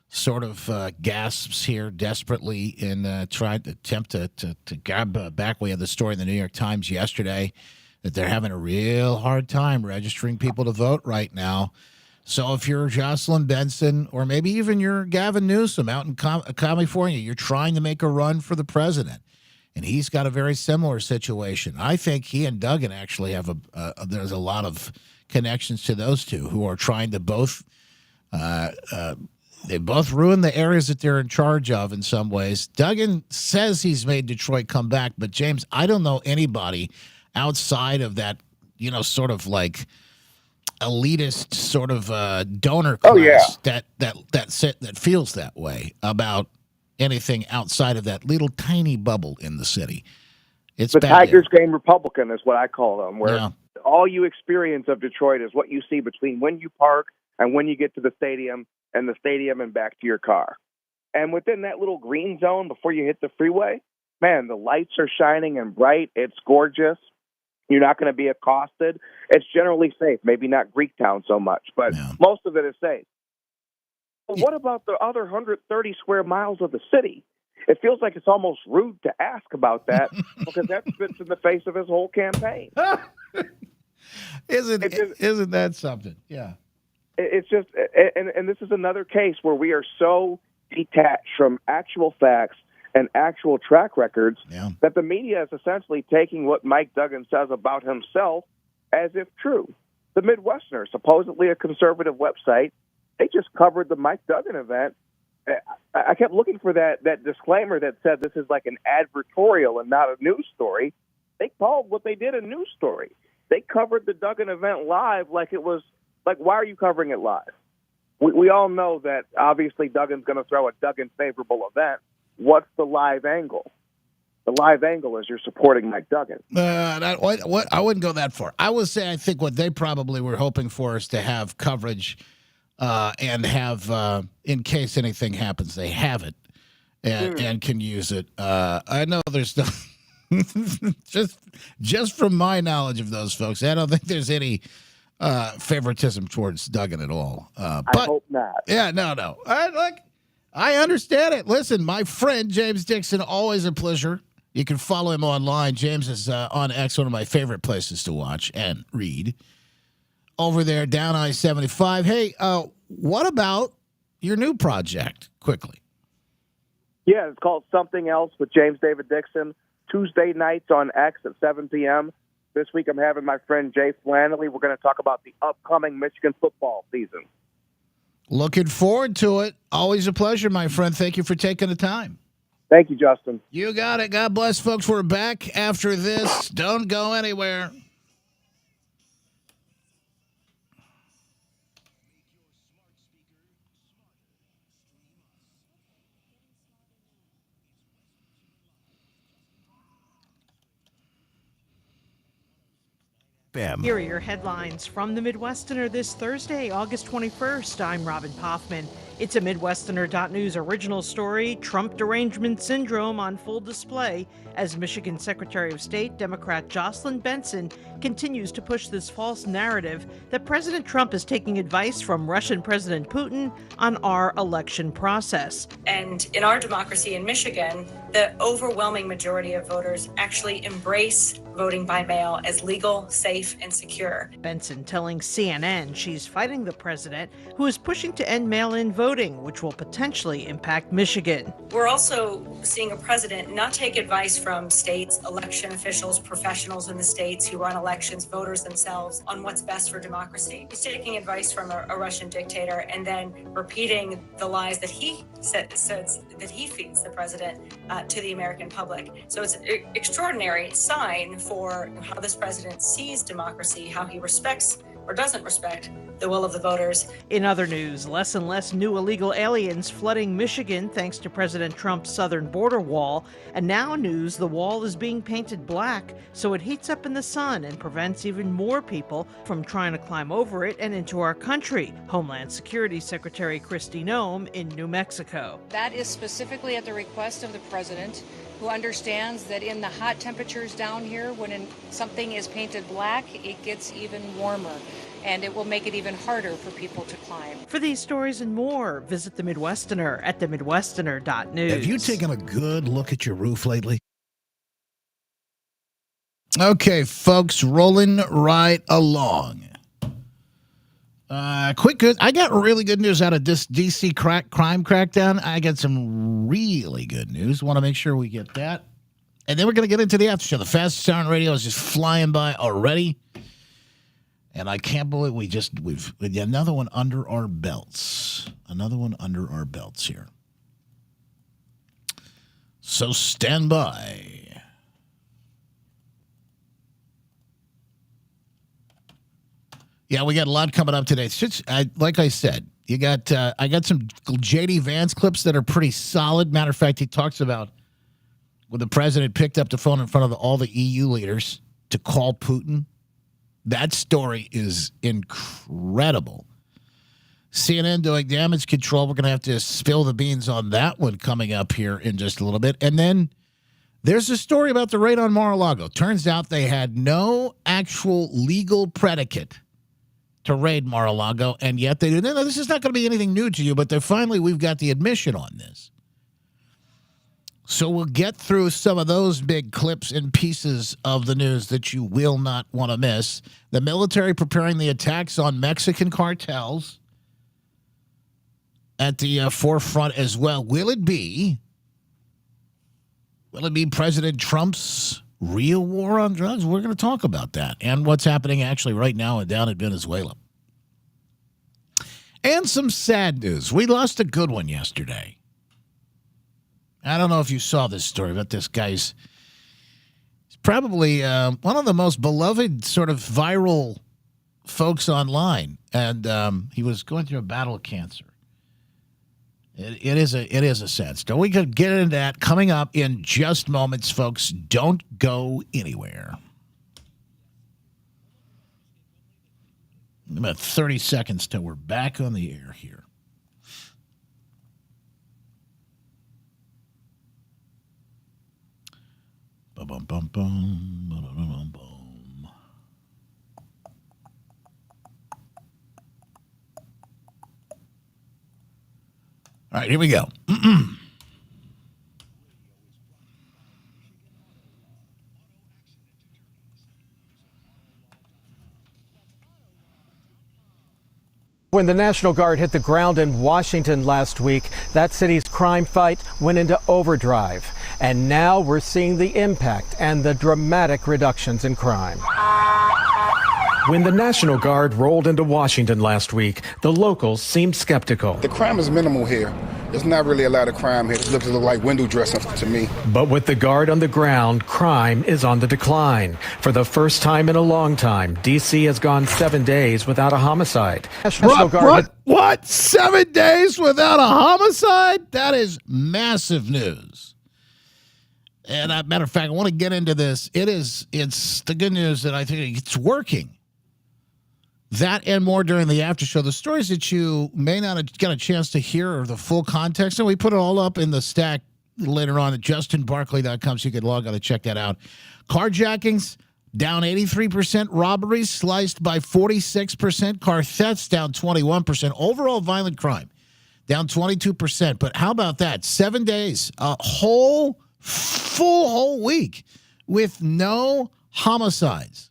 sort of gasps here desperately in trying to attempt to grab back. We had the story in the New York Times yesterday that they're having a real hard time registering people to vote right now. So if you're Jocelyn Benson, or maybe even you're Gavin Newsom out in California, you're trying to make a run for the president, and he's got a very similar situation. I think he and Duggan actually have there's a lot of connections to those two who are trying to both they both ruin the areas that they're in charge of in some ways. Duggan says he's made Detroit come back, but James, I don't know anybody outside of that, sort of like elitist sort of donor class that feels that way about anything outside of that little tiny bubble in the city. It's the bad Tigers game Republican is what I call them, where Yeah. all you experience of Detroit is what you see between when you park and when you get to the stadium and back to your car. And within that little green zone before you hit the freeway, man, the lights are shining and bright. It's gorgeous. You're not going to be accosted. It's generally safe. Maybe not Greektown so much, but most of it is safe. But what about the other 130 square miles of the city? It feels like it's almost rude to ask about that because that spits in the face of his whole campaign. Isn't that something? Yeah. It's just, and this is another case where we are so detached from actual facts and actual track records that the media is essentially taking what Mike Duggan says about himself as if true. The Midwesterner, supposedly a conservative website, they just covered the Mike Duggan event. I kept looking for that disclaimer that said this is like an advertorial and not a news story. They called what they did a news story. They covered the Duggan event live like it was, like, why are you covering it live? We all know that obviously Duggan's going to throw a Duggan favorable event. What's the live angle? The live angle is you're supporting Mike Duggan. I wouldn't go that far. I would say I think what they probably were hoping for is to have coverage and have, in case anything happens, they have it and can use it. I know there's no, just from my knowledge of those folks, I don't think there's any favoritism towards Duggan at all. I hope not. Yeah, no. I understand it. Listen, my friend James Dixon, always a pleasure. You can follow him online. James is on X, one of my favorite places to watch and read. Over there, down I-75. Hey, what about your new project, quickly? Yeah, it's called Something Else with James David Dixon. Tuesday nights on X at 7 p.m. This week I'm having my friend Jay Flannelly. We're going to talk about the upcoming Michigan football season. Looking forward to it. Always a pleasure, my friend. Thank you for taking the time. Thank you, Justin. You got it. God bless, folks. We're back after this. Don't go anywhere. Here are your headlines from the Midwesterner this Thursday, August 21st. I'm Robin Poffman. It's a Midwesterner.news original story, Trump derangement syndrome on full display as Michigan Secretary of State Democrat Jocelyn Benson continues to push this false narrative that President Trump is taking advice from Russian President Putin on our election process. And in our democracy in Michigan, the overwhelming majority of voters actually embrace voting by mail as legal, safe, and secure. Benson telling CNN she's fighting the president who is pushing to end mail-in voting, which will potentially impact Michigan. We're also seeing a president not take advice from states, election officials, professionals in the states who run elections, voters themselves, on what's best for democracy. He's taking advice from a Russian dictator and then repeating the lies that he says that he feeds the president to the American public. So it's an extraordinary sign for how this president sees democracy, how he respects or doesn't respect the will of the voters. In other news, less and less new illegal aliens flooding Michigan thanks to President Trump's southern border wall. And now news, the wall is being painted black so it heats up in the sun and prevents even more people from trying to climb over it and into our country. Homeland Security Secretary Kristi Noem in New Mexico. That is specifically at the request of the president, who understands that in the hot temperatures down here, when something is painted black, it gets even warmer, and it will make it even harder for people to climb. For these stories and more, visit The Midwesterner at themidwesterner.news. Have you taken a good look at your roof lately? Okay, folks, rolling right along. Quick good. I got really good news out of this DC crime crackdown. I got some really good news. Want to make sure we get that. And then we're going to get into the after show. The fastest hour on radio is just flying by already. And I can't believe we've another one under our belts. Another one under our belts here. So stand by. Yeah, we got a lot coming up today. Like I said, you got I got some J.D. Vance clips that are pretty solid. Matter of fact, he talks about when the president picked up the phone in front of all the EU leaders to call Putin. That story is incredible. CNN doing damage control. We're going to have to spill the beans on that one coming up here in just a little bit. And then There's a story about the raid on Mar-a-Lago. Turns out they had no actual legal predicate to raid Mar-a-Lago, and yet they did. No, this is not going to be anything new to you, but we've got the admission on this. So we'll get through some of those big clips and pieces of the news that you will not want to miss. The military preparing the attacks on Mexican cartels at the forefront as well. Will it be President Trump's real war on drugs? We're going to talk about that and what's happening actually right now down in Venezuela. And some sad news. We lost a good one yesterday. I don't know if you saw this story, but this guy's probably one of the most beloved sort of viral folks online. And he was going through a battle of cancer. It is a sad story. We could get into that coming up in just moments, folks. Don't go anywhere. About 30 seconds till we're back on the air here. Bum, bum, bum, bum, bum, bum. All right, here we go. When the National Guard hit the ground in Washington last week, that city's crime fight went into overdrive. And now we're seeing the impact and the dramatic reductions in crime. When the National Guard rolled into Washington last week, the locals seemed skeptical. The crime is minimal here. There's not really a lot of crime here. It looks like window dressing to me. But with the Guard on the ground, crime is on the decline. For the first time in a long time, D.C. has gone 7 days without a homicide. What? 7 days without a homicide? That is massive news. And as a matter of fact, I want to get into this. It's the good news that I think it's working. That and more during the after show. The stories that you may not have got a chance to hear or the full context, and we put it all up in the stack later on at justinbarkley.com, so you can log on and check that out. Carjackings down 83%, robberies sliced by 46%, car thefts down 21%, overall violent crime down 22%. But how about that? 7 days, a whole week with no homicides.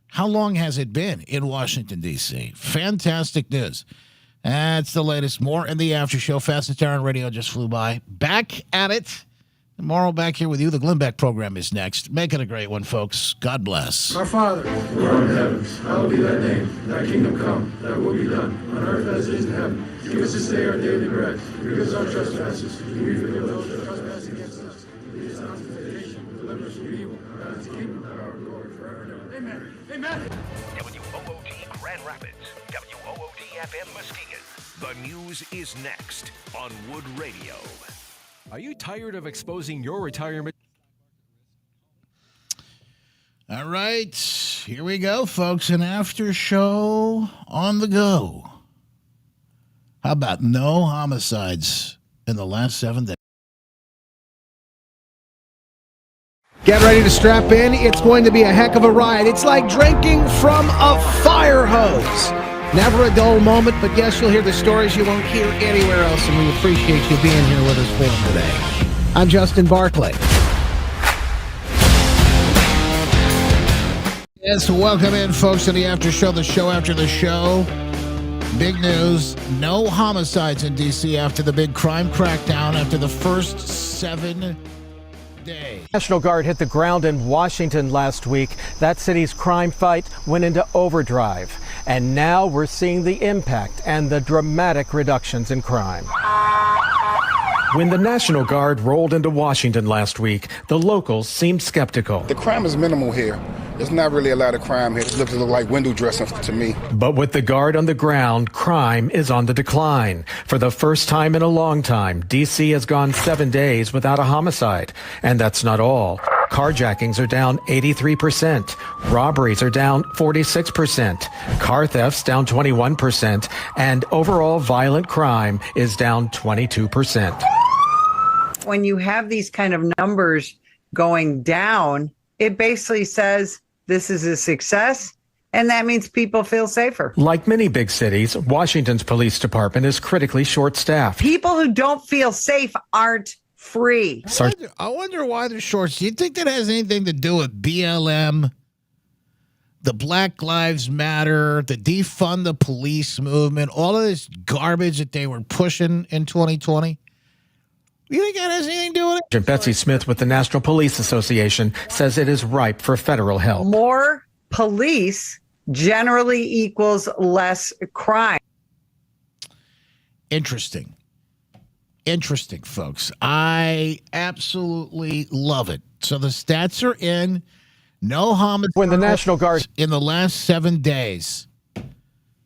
How long has it been in Washington, D.C.? Fantastic news. That's the latest. More in the after show. Fastest hour on radio just flew by. Back at it. Tomorrow back here with you. The Glenn Beck program is next. Make it a great one, folks. God bless. Our Father, who art in the heavens, hallowed be thy name. Thy kingdom come, thy will be done, on earth as it is in heaven. Give us this day our daily bread. Forgive us our trespasses. We forgive those that trespass against us. Lead us not into temptation, but deliver us from evil. For thine is the kingdom, the power, and glory forever and ever. Amen. Amen. WOOD Grand Rapids, WOOD FM Muskegon. The news is next on Wood Radio. Are you tired of exposing your retirement? All right, here we go, folks. An after show on the go. How about no homicides in the last 7 days? Get ready to strap in. It's going to be a heck of a ride. It's like drinking from a fire hose. Never a dull moment, but yes, you'll hear the stories you won't hear anywhere else, and we appreciate you being here with us for them today. I'm Justin Barkley. Yes, welcome in, folks, to the after show, the show after the show. Big news, no homicides in D.C. after the big crime crackdown after the first 7 days. National Guard hit the ground in Washington last week. That city's crime fight went into overdrive. And now we're seeing the impact and the dramatic reductions in crime. When the National Guard rolled into Washington last week, the locals seemed skeptical. The crime is minimal here. There's not really a lot of crime here. It looks like window dressing to me. But with the Guard on the ground, crime is on the decline. For the first time in a long time, D.C. has gone 7 days without a homicide. And that's not all. Carjackings are down 83%. Robberies are down 46%. Car thefts down 21%. And overall violent crime is down 22%. When you have these kind of numbers, going down, it basically says this is a success, and that means people feel safer. Like many big cities, Washington's police department is critically short-staffed. People who don't feel safe aren't free. I wonder why they're short. Do you think that has anything to do with BLM, the Black Lives Matter, the defund the police movement, all of this garbage that they were pushing in 2020? You think that has anything to do with it? Betsy Smith with the National Police Association says it is ripe for federal help. More police generally equals less crime. Interesting. Interesting, folks. I absolutely love it. So the stats are in. No homicides when the National Guard in the last 7 days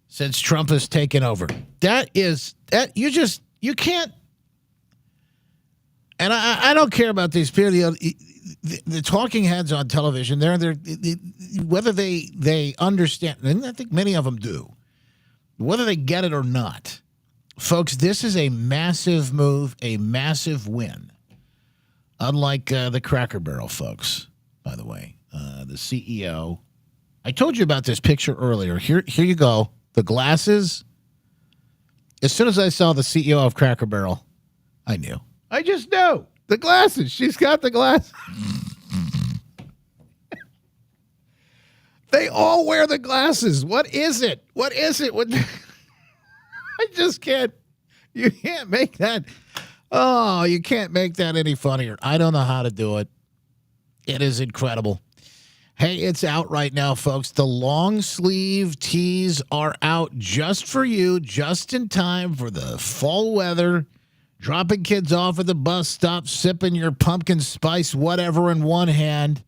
since Trump has taken over. You can't. And I don't care about these people. The talking heads on television, whether they understand, and I think many of them do, whether they get it or not. Folks, this is a massive move, a massive win. Unlike the Cracker Barrel folks, by the way. The CEO. I told you about this picture earlier. Here you go. The glasses. As soon as I saw the CEO of Cracker Barrel, I knew. I just knew. The glasses. She's got the glasses. They all wear the glasses. What is it? What is it? I just can't. You can't make that. Oh, you can't make that any funnier. I don't know how to do it. It is incredible. Hey, it's out right now, folks. The long sleeve tees are out just for you, just in time for the fall weather. Dropping kids off at the bus stop, sipping your pumpkin spice whatever in one hand,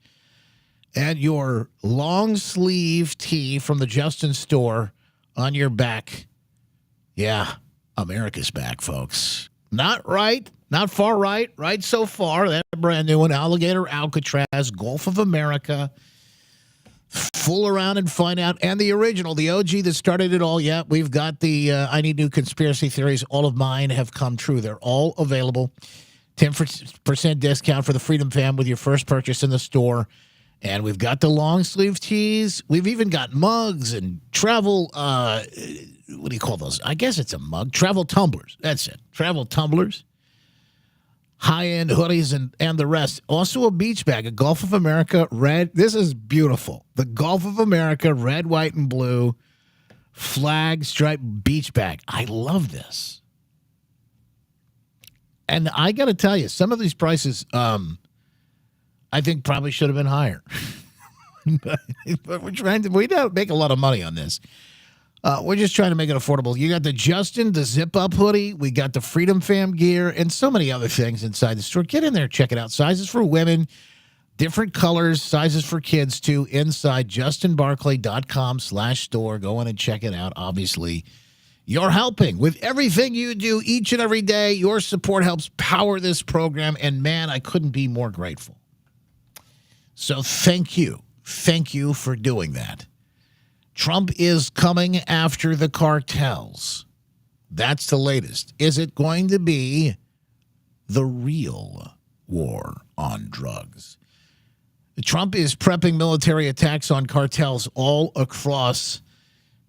and your long sleeve tee from the Justin store on your back. Yeah, America's back, folks. Not right, not far right, right so far. That brand new one, Alligator Alcatraz, Gulf of America. Fool around and find out. And the original, the OG that started it all. Yeah, we've got the I Need New Conspiracy Theories. All of mine have come true. They're all available. 10% discount for the Freedom Fam with your first purchase in the store. And we've got the long sleeve tees. We've even got mugs and travel, what do you call those? I guess it's a mug. Travel tumblers. That's it. Travel tumblers. High-end hoodies and the rest. Also a beach bag, a Gulf of America red. This is beautiful. The Gulf of America red, white, and blue flag striped beach bag. I love this. And I got to tell you, some of these prices, I think probably should have been higher. but we don't make a lot of money on this. We're just trying to make it affordable. You got the Justin, the zip-up hoodie. We got the Freedom Fam gear and so many other things inside the store. Get in there, check it out. Sizes for women, different colors, sizes for kids, too, inside justinbarclay.com/store. Go in and check it out. Obviously, you're helping with everything you do each and every day. Your support helps power this program, and, man, I couldn't be more grateful. So thank you. Thank you for doing that. Trump is coming after the cartels. That's the latest. Is it going to be the real war on drugs? Trump is prepping military attacks on cartels all across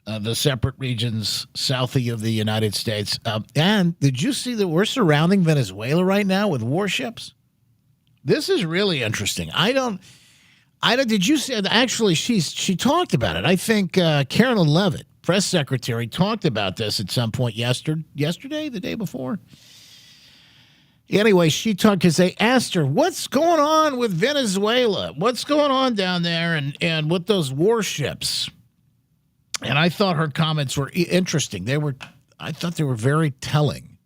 the separate regions south of the United States. And did you see that we're surrounding Venezuela right now with warships? This is really interesting. Did you say actually she talked about it? I think Carolyn Leavitt, press secretary, talked about this at some point yesterday, the day before. Anyway, she talked because they asked her, what's going on with Venezuela? What's going on down there and with those warships? And I thought her comments were interesting. I thought they were very telling,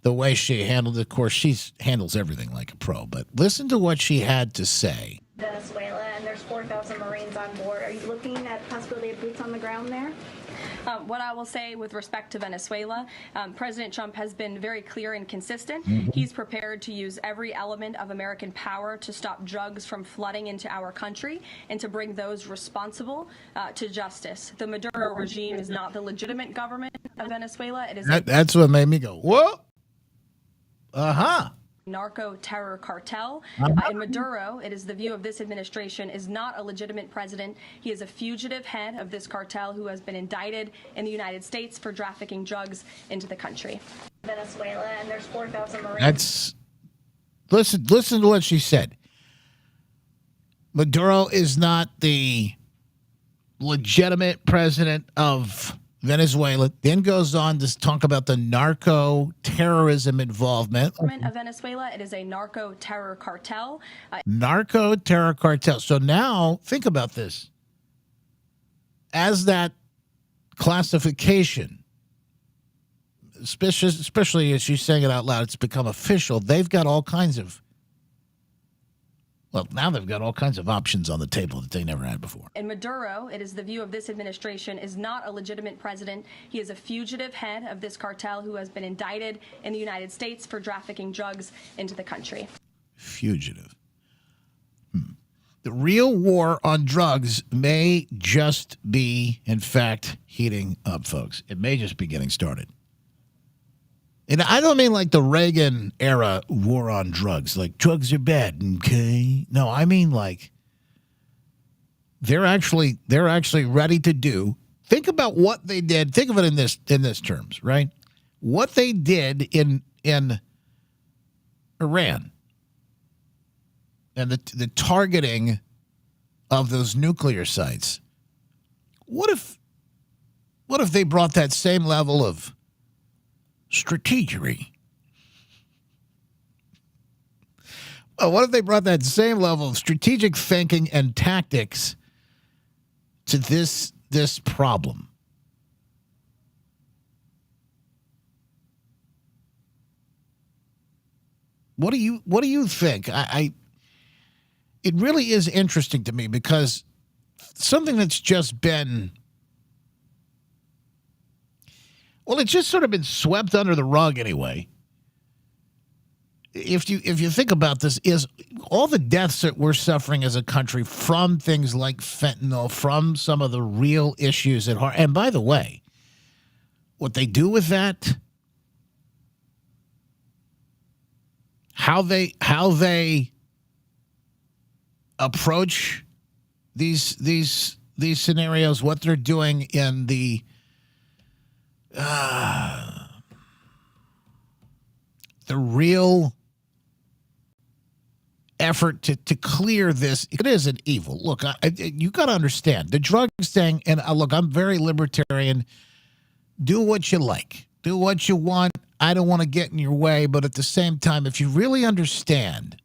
the way she handled it. Of course, she handles everything like a pro, but listen to what she had to say. Venezuela, and there's 4,000 Marines on board. Are you looking at the possibility of boots on the ground there? What I will say with respect to Venezuela, President Trump has been very clear and consistent. Mm-hmm. He's prepared to use every element of American power to stop drugs from flooding into our country and to bring those responsible to justice. The Maduro regime is not the legitimate government of Venezuela. It is. That's what made me go, whoa. Uh-huh. narco terror cartel. In Maduro, it is the view of this administration, is not a legitimate president. He is a fugitive head of this cartel who has been indicted in the United States for trafficking drugs into the country. Venezuela, and there's 4,000 Marines. That's listen to what she said. Maduro is not the legitimate president of Venezuela. Then goes on to talk about the narco terrorism involvement. Of Venezuela, it is a narco terror cartel. Narco terror cartel. So now think about this. As that classification, especially as she's saying it out loud, it's become official. They've got all kinds of, well, now they've got all kinds of options on the table that they never had before. In Maduro, it is the view of this administration, is not a legitimate president. He is a fugitive head of this cartel who has been indicted in the United States for trafficking drugs into the country. Fugitive. The real war on drugs may just be, in fact, heating up, folks. It may just be getting started. And I don't mean like the Reagan era war on drugs, like drugs are bad, okay? No, I mean like they're actually ready to do. Think about what they did. Think of it in this terms, right? What they did in Iran and the targeting of those nuclear sites. What if they brought that same level of strategery? Well, what if they brought that same level of strategic thinking and tactics to this problem? What do you think? It really is interesting to me because something that's just been, well, it's just sort of been swept under the rug anyway. If you think about this, is all the deaths that we're suffering as a country from things like fentanyl, from some of the real issues at heart. And by the way, what they do with that, how they approach these scenarios, what they're doing in the real effort to clear this. It is an evil. Look, you got to understand the drug thing. And look, I'm very libertarian. Do what you like. Do what you want. I don't want to get in your way. But at the same time, if you really understand,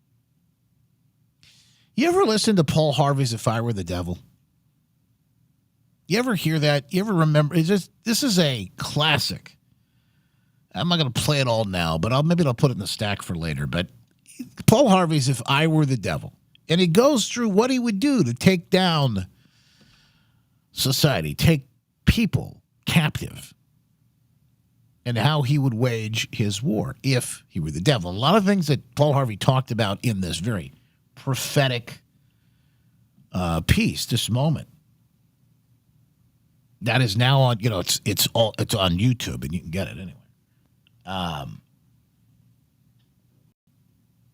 you ever listen to Paul Harvey's If I Were the Devil? You ever hear that? You ever remember? This is a classic. I'm not going to play it all now, but maybe I'll put it in the stack for later. But Paul Harvey's If I Were the Devil. And he goes through what he would do to take down society, take people captive, and how he would wage his war if he were the devil. A lot of things that Paul Harvey talked about in this very prophetic piece, this moment, that is now on, it's on YouTube, and you can get it anyway.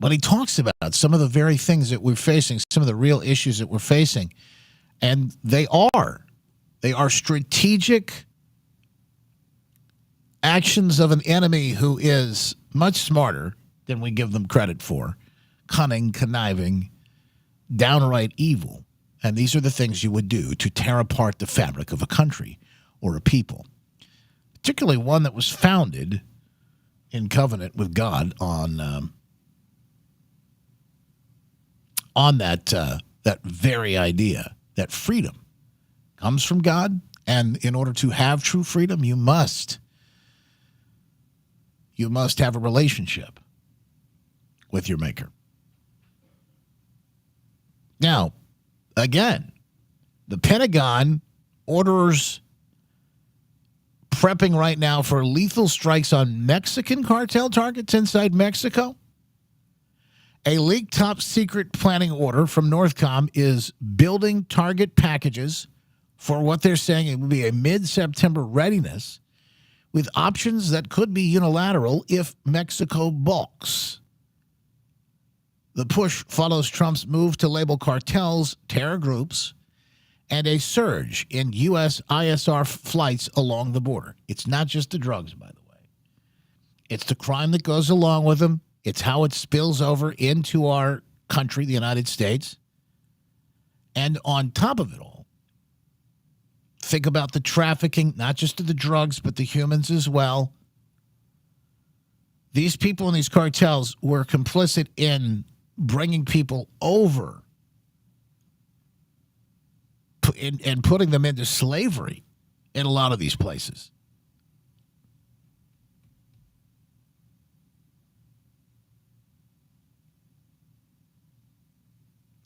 But he talks about some of the very things that we're facing, some of the real issues that we're facing, and they are strategic actions of an enemy who is much smarter than we give them credit for, cunning, conniving, downright evil. And these are the things you would do to tear apart the fabric of a country or a people, particularly one that was founded in covenant with God on that very idea that freedom comes from God, and in order to have true freedom, you must have a relationship with your Maker. Now, again, the Pentagon orders prepping right now for lethal strikes on Mexican cartel targets inside Mexico. A leaked top secret planning order from Northcom is building target packages for what they're saying it would be a mid-September readiness, with options that could be unilateral if Mexico balks. The push follows Trump's move to label cartels terror groups and a surge in U.S. ISR flights along the border. It's not just the drugs, by the way. It's the crime that goes along with them. It's how it spills over into our country, the United States. And on top of it all, think about the trafficking, not just of the drugs, but the humans as well. These people in these cartels were complicit in bringing people over and putting them into slavery in a lot of these places.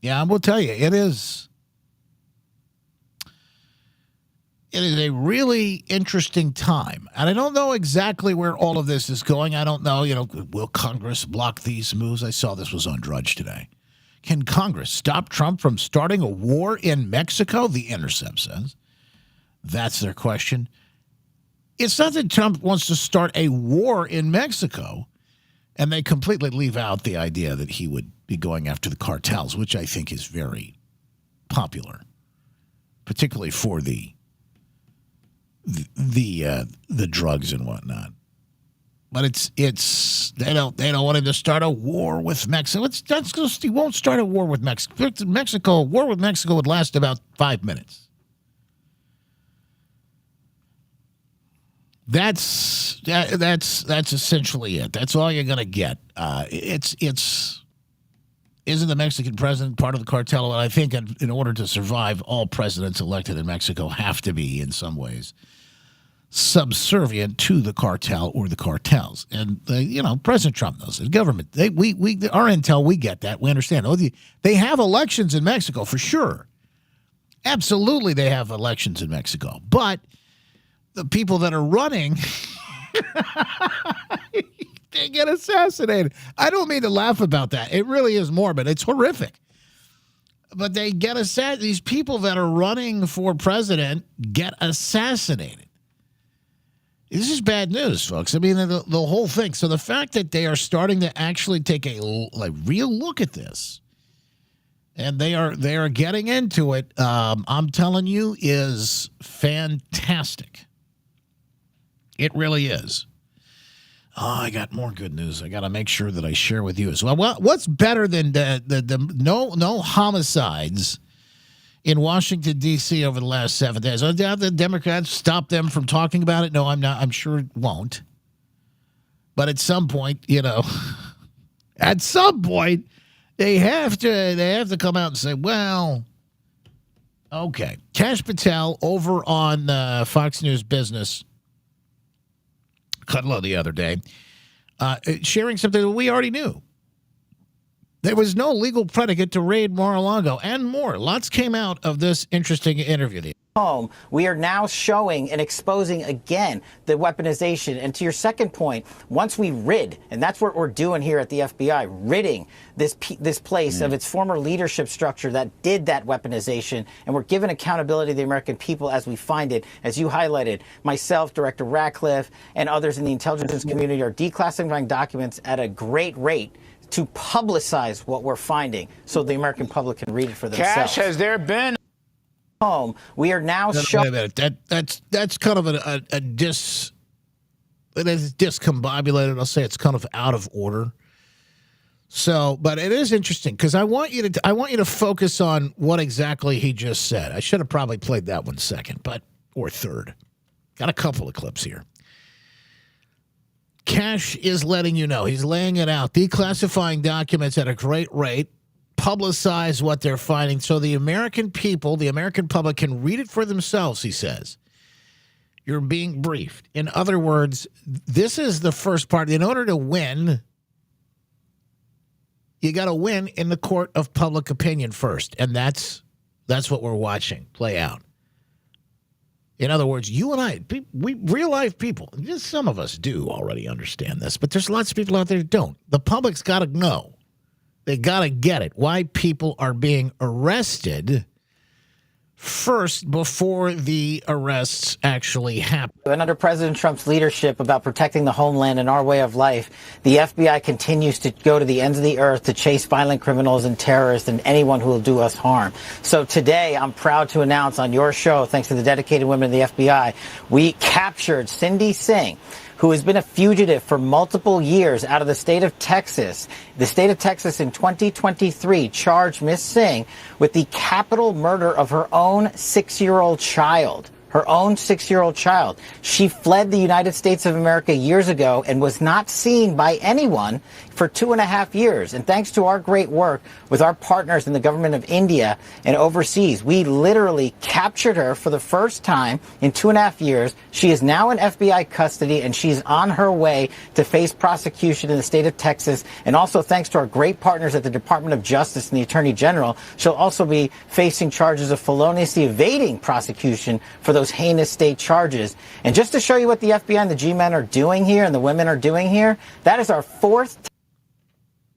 Yeah, I will tell you, it is a really interesting time. And I don't know exactly where all of this is going. I don't know, will Congress block these moves? I saw this was on Drudge today. Can Congress stop Trump from starting a war in Mexico? The Intercept says. That's their question. It's not that Trump wants to start a war in Mexico, and they completely leave out the idea that he would be going after the cartels, which I think is very popular, particularly for the drugs and whatnot. But it's they don't want him to start a war with Mexico. He won't start a war with Mexico. A war with Mexico would last about 5 minutes. That's essentially it. That's all you're gonna get. Isn't the Mexican president part of the cartel? And I think in order to survive, all presidents elected in Mexico have to be in some ways subservient to the cartel or the cartels. And President Trump knows it. The government, our intel, we get that. We understand. They have elections in Mexico for sure. Absolutely, they have elections in Mexico. But the people that are running, they get assassinated. I don't mean to laugh about that. It really is morbid. It's horrific. But they get assassinated. These people that are running for president get assassinated. This is bad news, folks. I mean, the whole thing. So the fact that they are starting to actually take a real look at this, and they are getting into it, I'm telling you, is fantastic. It really is. Oh, I got more good news. I got to make sure that I share with you as well. What's better than the no homicides in Washington, D.C. over the last 7 days? I doubt the Democrats stop them from talking about it. No, I'm not. I'm sure it won't. But at some point, at some point, they have to come out and say, well, okay. Kash Patel over on Fox News Business, Kudlow the other day, sharing something that we already knew. There was no legal predicate to raid Mar-a-Lago and more. Lots came out of this interesting interview. Home, we are now showing and exposing again the weaponization. And to your second point, once we rid, and that's what we're doing here at the FBI, ridding this place of its former leadership structure that did that weaponization, and we're giving accountability to the American people as we find it. As you highlighted, myself, Director Ratcliffe, and others in the intelligence community are declassifying documents at a great rate to publicize what we're finding so the American public can read it for themselves. Cash, has there been home? We are now showing that's kind of it is discombobulated. I'll say it's kind of out of order. So, but it is interesting because I want you to focus on what exactly he just said. I should have probably played that one second, or third. Got a couple of clips here. Cash is letting you know. He's laying it out. Declassifying documents at a great rate. Publicize what they're finding so the American people, the American public can read it for themselves, he says. You're being briefed. In other words, this is the first part. In order to win, you got to win in the court of public opinion first. And that's what we're watching play out. In other words, you and I, we real life people, just some of us do already understand this, but there's lots of people out there that don't. The public's got to know. They got to get it. Why people are being arrested first before the arrests actually happen. And under President Trump's leadership about protecting the homeland and our way of life, the FBI continues to go to the ends of the earth to chase violent criminals and terrorists and anyone who will do us harm. So today, I'm proud to announce on your show, thanks to the dedicated women of the FBI, we captured Cindy Singh, who has been a fugitive for multiple years out of the state of Texas. The state of Texas in 2023 charged Miss Singh with the capital murder of her own 6-year-old child. Her own 6-year-old child. She fled the United States of America years ago and was not seen by anyone for 2.5 years. And thanks to our great work with our partners in the government of India and overseas, we literally captured her for the first time in 2.5 years. She is now in FBI custody, and she's on her way to face prosecution in the state of Texas. And also thanks to our great partners at the Department of Justice and the Attorney General, she'll also be facing charges of feloniously evading prosecution for those heinous state charges. And just to show you what the FBI and the G-men are doing here and the women are doing here, that is our fourth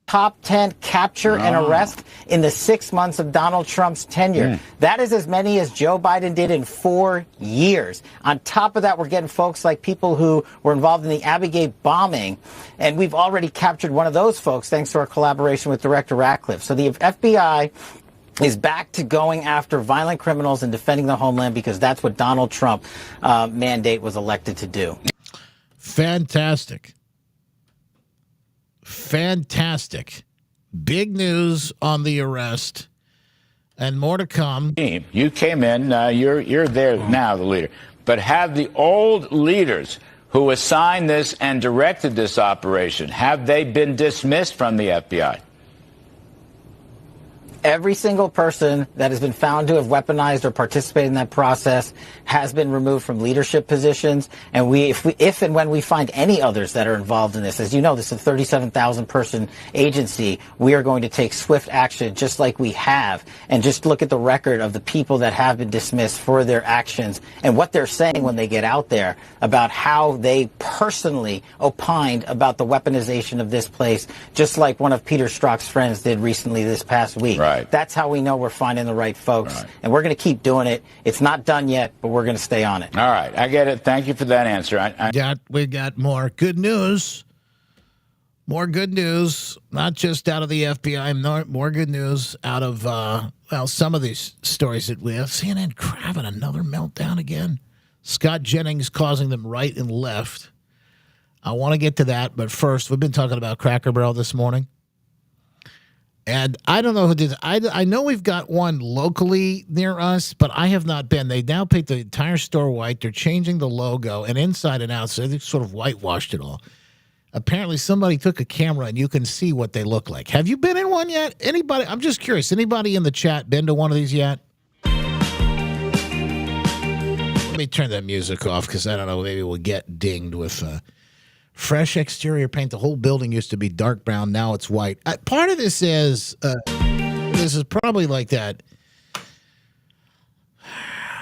top 10 capture and arrest in the 6 months of Donald Trump's tenure. That is as many as Joe Biden did in 4 years. On top of that, we're getting folks like people who were involved in the Abbey Gate bombing, and we've already captured one of those folks thanks to our collaboration with Director Ratcliffe. So the FBI is back to going after violent criminals and defending the homeland because that's what Donald Trump mandate was elected to do. Fantastic. Fantastic. Big news on the arrest and more to come. You came in, you're there now, the leader. But have the old leaders who assigned this and directed this operation, have they been dismissed from the FBI? Every single person that has been found to have weaponized or participated in that process has been removed from leadership positions. And if and when we find any others that are involved in this, as you know, this is a 37,000 person agency, we are going to take swift action just like we have. And just look at the record of the people that have been dismissed for their actions and what they're saying when they get out there about how they personally opined about the weaponization of this place, just like one of Peter Strzok's friends did recently this past week. Right. That's how we know we're finding the right folks. And we're going to keep doing it. It's not done yet, but we're going to stay on it. All right. I get it. Thank you for that answer. We got more good news. More good news, not just out of the FBI, more good news out of, some of these stories that we have. CNN having another meltdown again. Scott Jennings causing them right and left. I want to get to that, but first, we've been talking about Cracker Barrel this morning. And I don't know who did. I know we've got one locally near us, but I have not been. They now paint the entire store white. They're changing the logo and inside and out, so they sort of whitewashed it all. Apparently, somebody took a camera and you can see what they look like. Have you been in one yet? Anybody? I'm just curious. Anybody in the chat been to one of these yet? Let me turn that music off because I don't know. Maybe we'll get dinged with. Fresh exterior paint. The whole building used to be dark brown. Now it's white. Part of this is probably like that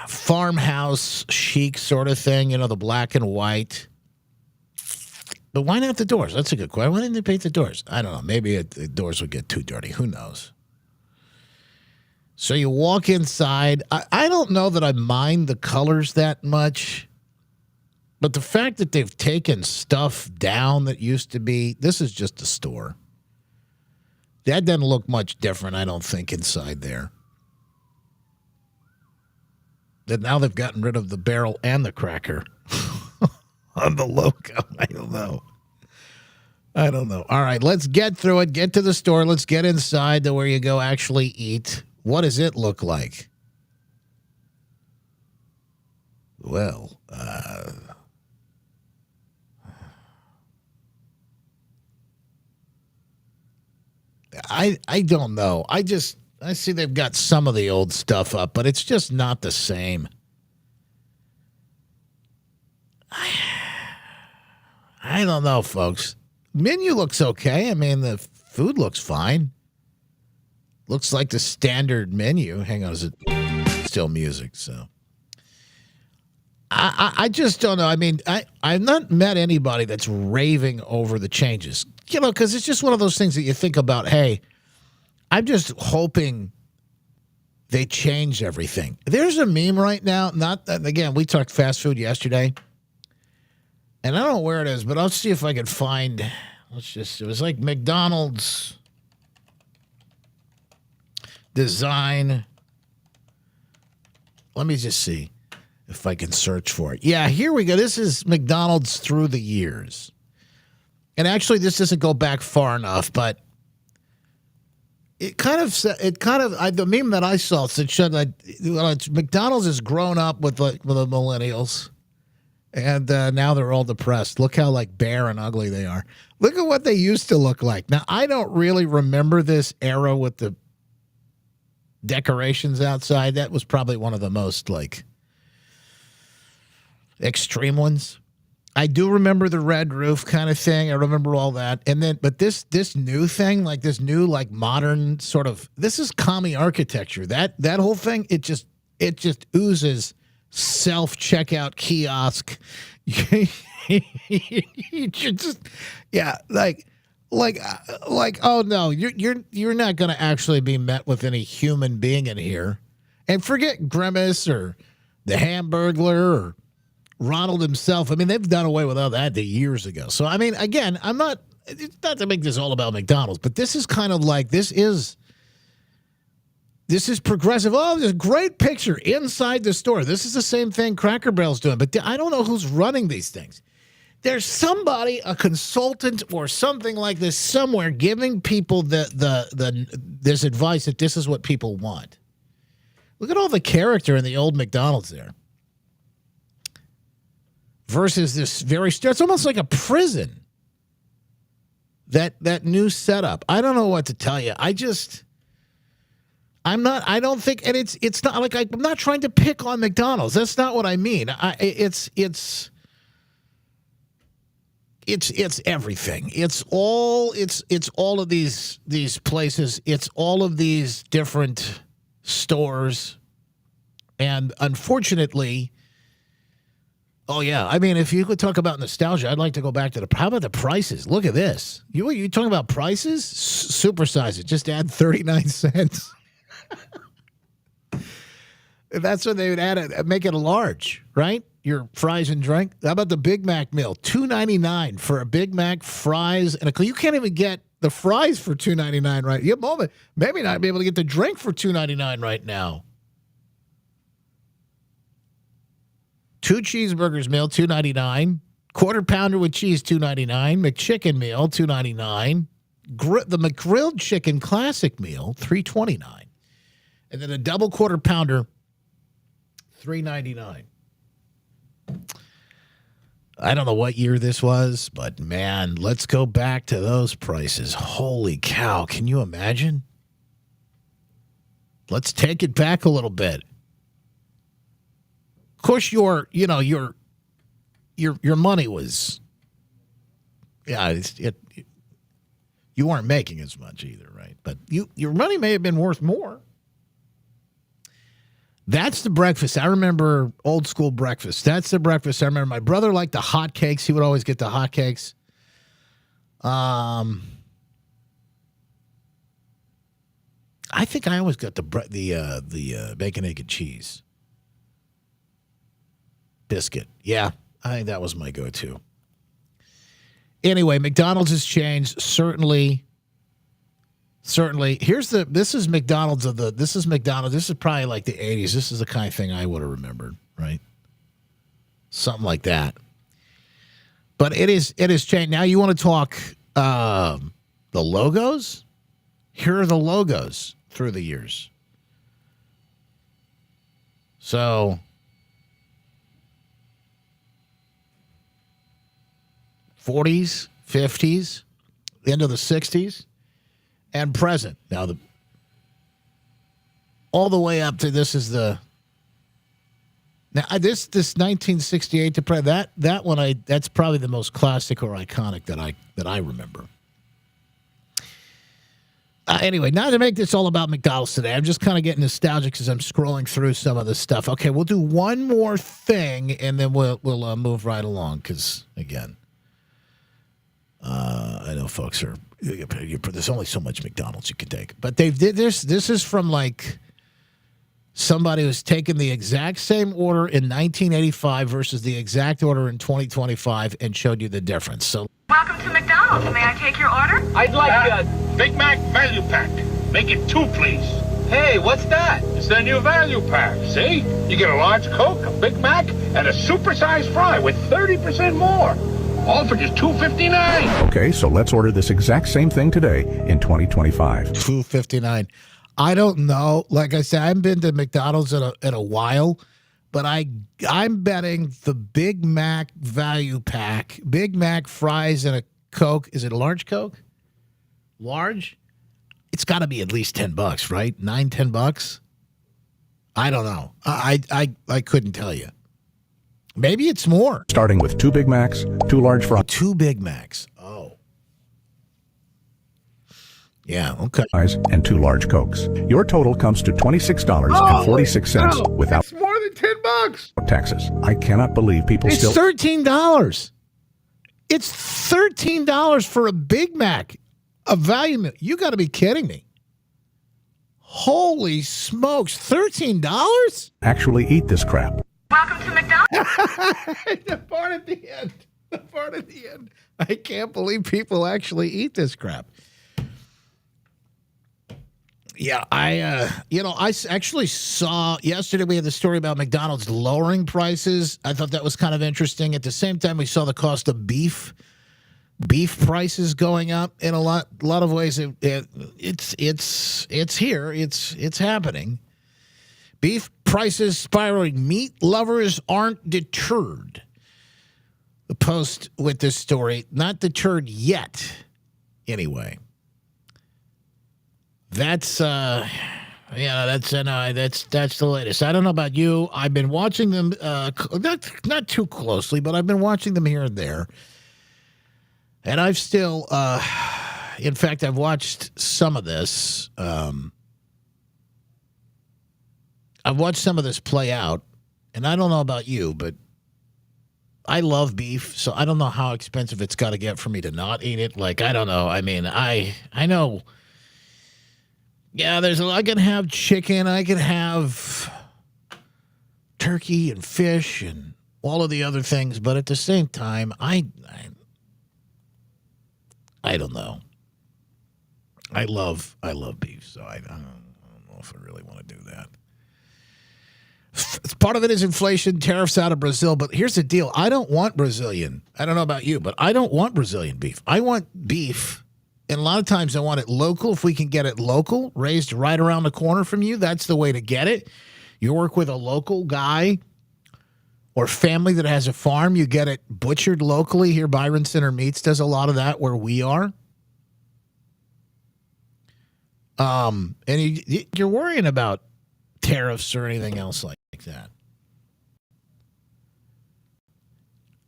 farmhouse chic sort of thing, the black and white. But why not the doors? That's a good question. Why didn't they paint the doors? I don't know. Maybe the doors would get too dirty. Who knows? So you walk inside. I don't know that I mind the colors that much. But the fact that they've taken stuff down that used to be, this is just a store. That doesn't look much different, I don't think, inside there. That now they've gotten rid of the barrel and the cracker on the logo. I don't know. All right, let's get through it. Get to the store. Let's get inside to where you go actually eat. What does it look like? Well, I don't know. I see they've got some of the old stuff up, but it's just not the same. I don't know, folks. Menu looks okay. I mean, the food looks fine. Looks like the standard menu. Hang on, is it still music? So I just don't know. I mean, I've not met anybody that's raving over the changes. Because it's just one of those things that you think about, hey, I'm just hoping they change everything. There's a meme right now. Again, we talked fast food yesterday. And I don't know where it is, but I'll see if I can find. It was like McDonald's design. Let me just see if I can search for it. Yeah, here we go. This is McDonald's through the years. And actually, this doesn't go back far enough, but the meme that I saw said that McDonald's has grown up with the millennials. And now they're all depressed. Look how bare and ugly they are. Look at what they used to look like. Now, I don't really remember this era with the decorations outside. That was probably one of the most extreme ones. I do remember the red roof kind of thing. I remember all that. And then, but this new thing, this new modern sort of, this is commie architecture. That whole thing, it just oozes self-checkout kiosk. You should just, oh no, you're not going to actually be met with any human being in here. And forget Grimace or the Hamburglar or Ronald himself. I mean, they've done away with all that years ago. So I mean, again, it's not to make this all about McDonald's, but this is kind of this is progressive. Oh, there's a great picture inside the store. This is the same thing Cracker Barrel's doing, but I don't know who's running these things. There's somebody, a consultant or something like this somewhere, giving people this advice that this is what people want. Look at all the character in the old McDonald's there. Versus this it's almost like a prison. That new setup. I don't know what to tell you. I don't think, and it's not like I'm not trying to pick on McDonald's. That's not what I mean. It's everything. It's all of these places. It's all of these different stores, and unfortunately, oh yeah. I mean, if you could talk about nostalgia, I'd like to go back to how about the prices? Look at this. You talking about prices? Supersize it. Just add 39 cents. That's when they would add it, make it a large, right? Your fries and drink. How about the Big Mac meal? $2.99 for a Big Mac, fries, and you can't even get the fries for $2.99 right. You maybe not be able to get the drink for $2.99 right now. 2 cheeseburgers meal, $2.99. Quarter pounder with cheese, $2.99. McChicken meal, $2.99. The McGrilled chicken classic meal, $3.29. And then a double quarter pounder, $3.99. I don't know what year this was, but man, let's go back to those prices. Holy cow. Can you imagine? Let's take it back a little bit. Of course, your money was, you weren't making as much either, right? But your money may have been worth more. That's the breakfast. I remember old school breakfast. That's the breakfast. I remember my brother liked the hot cakes. He would always get the hot cakes. I think I always got the bacon, egg, and cheese biscuit. Yeah, I think that was my go-to. Anyway, McDonald's has changed. Certainly. This is McDonald's. This is probably like the 80s. This is the kind of thing I would have remembered, right? Something like that. But it is changed. Now you want to talk the logos? Here are the logos through the years. So 40s, 50s, end of the 60s. And present. Now, all the way up to this is the. Now, this 1968 to present, that one that's probably the most classic or iconic that I remember. Anyway, not to make this all about McDonald's today. I'm just kind of getting nostalgic as I'm scrolling through some of this stuff. Okay, we'll do one more thing and then we'll move right along because again, I know folks are. There's only so much McDonald's you can take, but they did this. This is from somebody who's taken the exact same order in 1985 versus the exact order in 2025 and showed you the difference. So, welcome to McDonald's. May I take your order? I'd like a Big Mac value pack. Make it 2, please. Hey, what's that? It's the new value pack, see? You get a large Coke, a Big Mac, and a supersized fry with 30% more. All for just $2.59. Okay, so let's order this exact same thing today in 2025. $2.59. I don't know. Like I said, I haven't been to McDonald's in a while, but I'm betting the Big Mac value pack, Big Mac fries and a Coke. Is it a large Coke? Large? It's got to be at least $10, right? $9-10. I don't know. I couldn't tell you. Maybe it's more. Starting with 2 Big Macs, 2 large fries. 2 Big Macs. Oh. Yeah, okay. And 2 large Cokes. Your total comes to $26.46 without It's more than $10. taxes. I cannot believe people It's still... $13. It's $13 for a Big Mac, a value meal. You got to be kidding me. Holy smokes, $13? actually eat this crap. Welcome to McDonald's. The part at the end. The part at the end. I can't believe people actually eat this crap. Yeah, I actually saw yesterday we had the story about McDonald's lowering prices. I thought that was kind of interesting. At the same time, we saw the cost of beef prices going up in a lot of ways. It's here. It's happening. Beef prices spiraling. Meat lovers aren't deterred. The Post with this story, not deterred yet. Anyway, that's the latest. I don't know about you. I've been watching them not too closely, but I've been watching them here and there. And I've still, in fact, I've watched some of this. I've watched some of this play out, and I don't know about you, but I love beef, so I don't know how expensive it's got to get for me to not eat it. Like, I don't know. I mean, I know. Yeah, I can have chicken, I can have turkey and fish and all of the other things, but at the same time, I don't know. I love beef, so I don't know if I really want to do that. Part of it is inflation, tariffs out of Brazil, but here's the deal. I don't want Brazilian. I don't know about you, but I don't want Brazilian beef. I want beef, and a lot of times I want it local. If we can get it local, raised right around the corner from you, that's the way to get it. You work with a local guy or family that has a farm, you get it butchered locally. Here, Byron Center Meats does a lot of that where we are. And you're worrying about tariffs or anything else like that.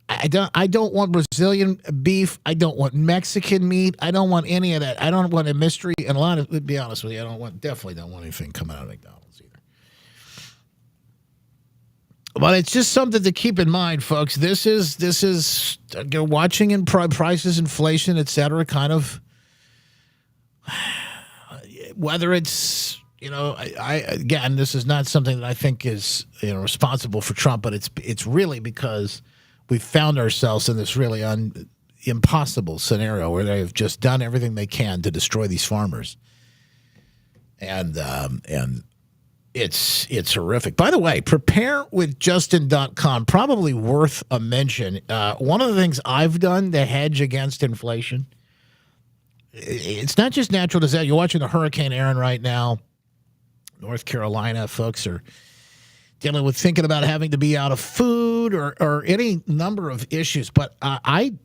I don't want Brazilian beef. I don't want Mexican meat. I don't want any of that. I don't want a mystery. And to be honest with you, definitely don't want anything coming out of McDonald's either. But it's just something to keep in mind, folks. This is watching in prices, inflation, et cetera, kind of whether it's, again, this is not something that I think is, responsible for Trump, but it's really because we've found ourselves in this really impossible scenario where they have just done everything they can to destroy these farmers. And it's horrific. By the way, preparewithjustin.com, probably worth a mention. One of the things I've done to hedge against inflation, it's not just natural disaster. You're watching the Hurricane Aaron right now. North Carolina folks are dealing with thinking about having to be out of food or any number of issues. But one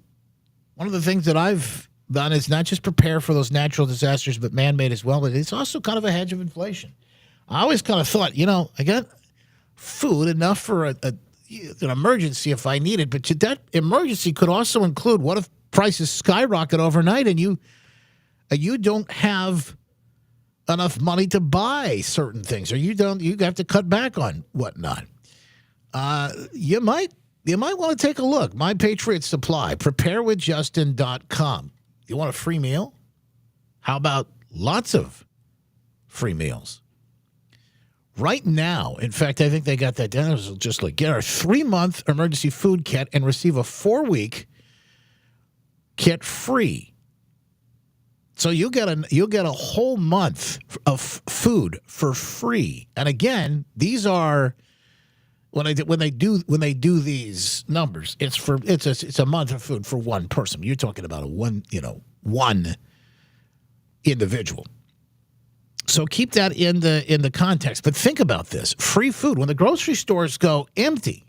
of the things that I've done is not just prepare for those natural disasters, but man-made as well. But it's also kind of a hedge of inflation. I always kind of thought, I got food enough for an emergency if I need it. But that emergency could also include, what if prices skyrocket overnight and you don't have enough money to buy certain things, or you have to cut back on whatnot. You might want to take a look. My Patriot Supply, preparewithjustin.com. You want a free meal? How about lots of free meals? Right now, in fact, I think they got that down. It was just like, get our 3-month emergency food kit and receive a 4-week kit free. So you'll get a whole month of food for free. And again, these are when they do these numbers, it's a month of food for one person. You're talking about one individual. So keep that in the context. But think about this. Free food. When the grocery stores go empty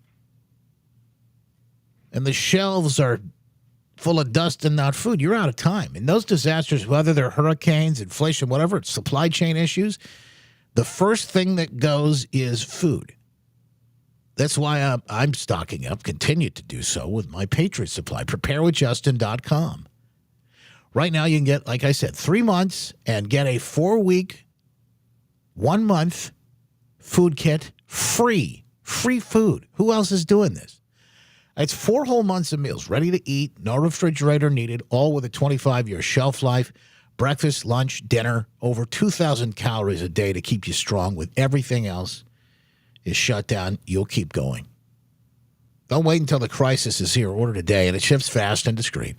and the shelves are full of dust and not food, you're out of time. And those disasters, whether they're hurricanes, inflation, whatever, it's supply chain issues, the first thing that goes is food. That's why I'm stocking up, continue to do so with my Patriot Supply, preparewithjustin.com. Right now you can get, like I said, 3 months and get a 4-week, 1-month food kit free. Free food. Who else is doing this? It's 4 whole months of meals, ready to eat, no refrigerator needed, all with a 25-year shelf life, breakfast, lunch, dinner, over 2,000 calories a day to keep you strong. With everything else is shut down, you'll keep going. Don't wait until the crisis is here. Order today, and it ships fast and discreet.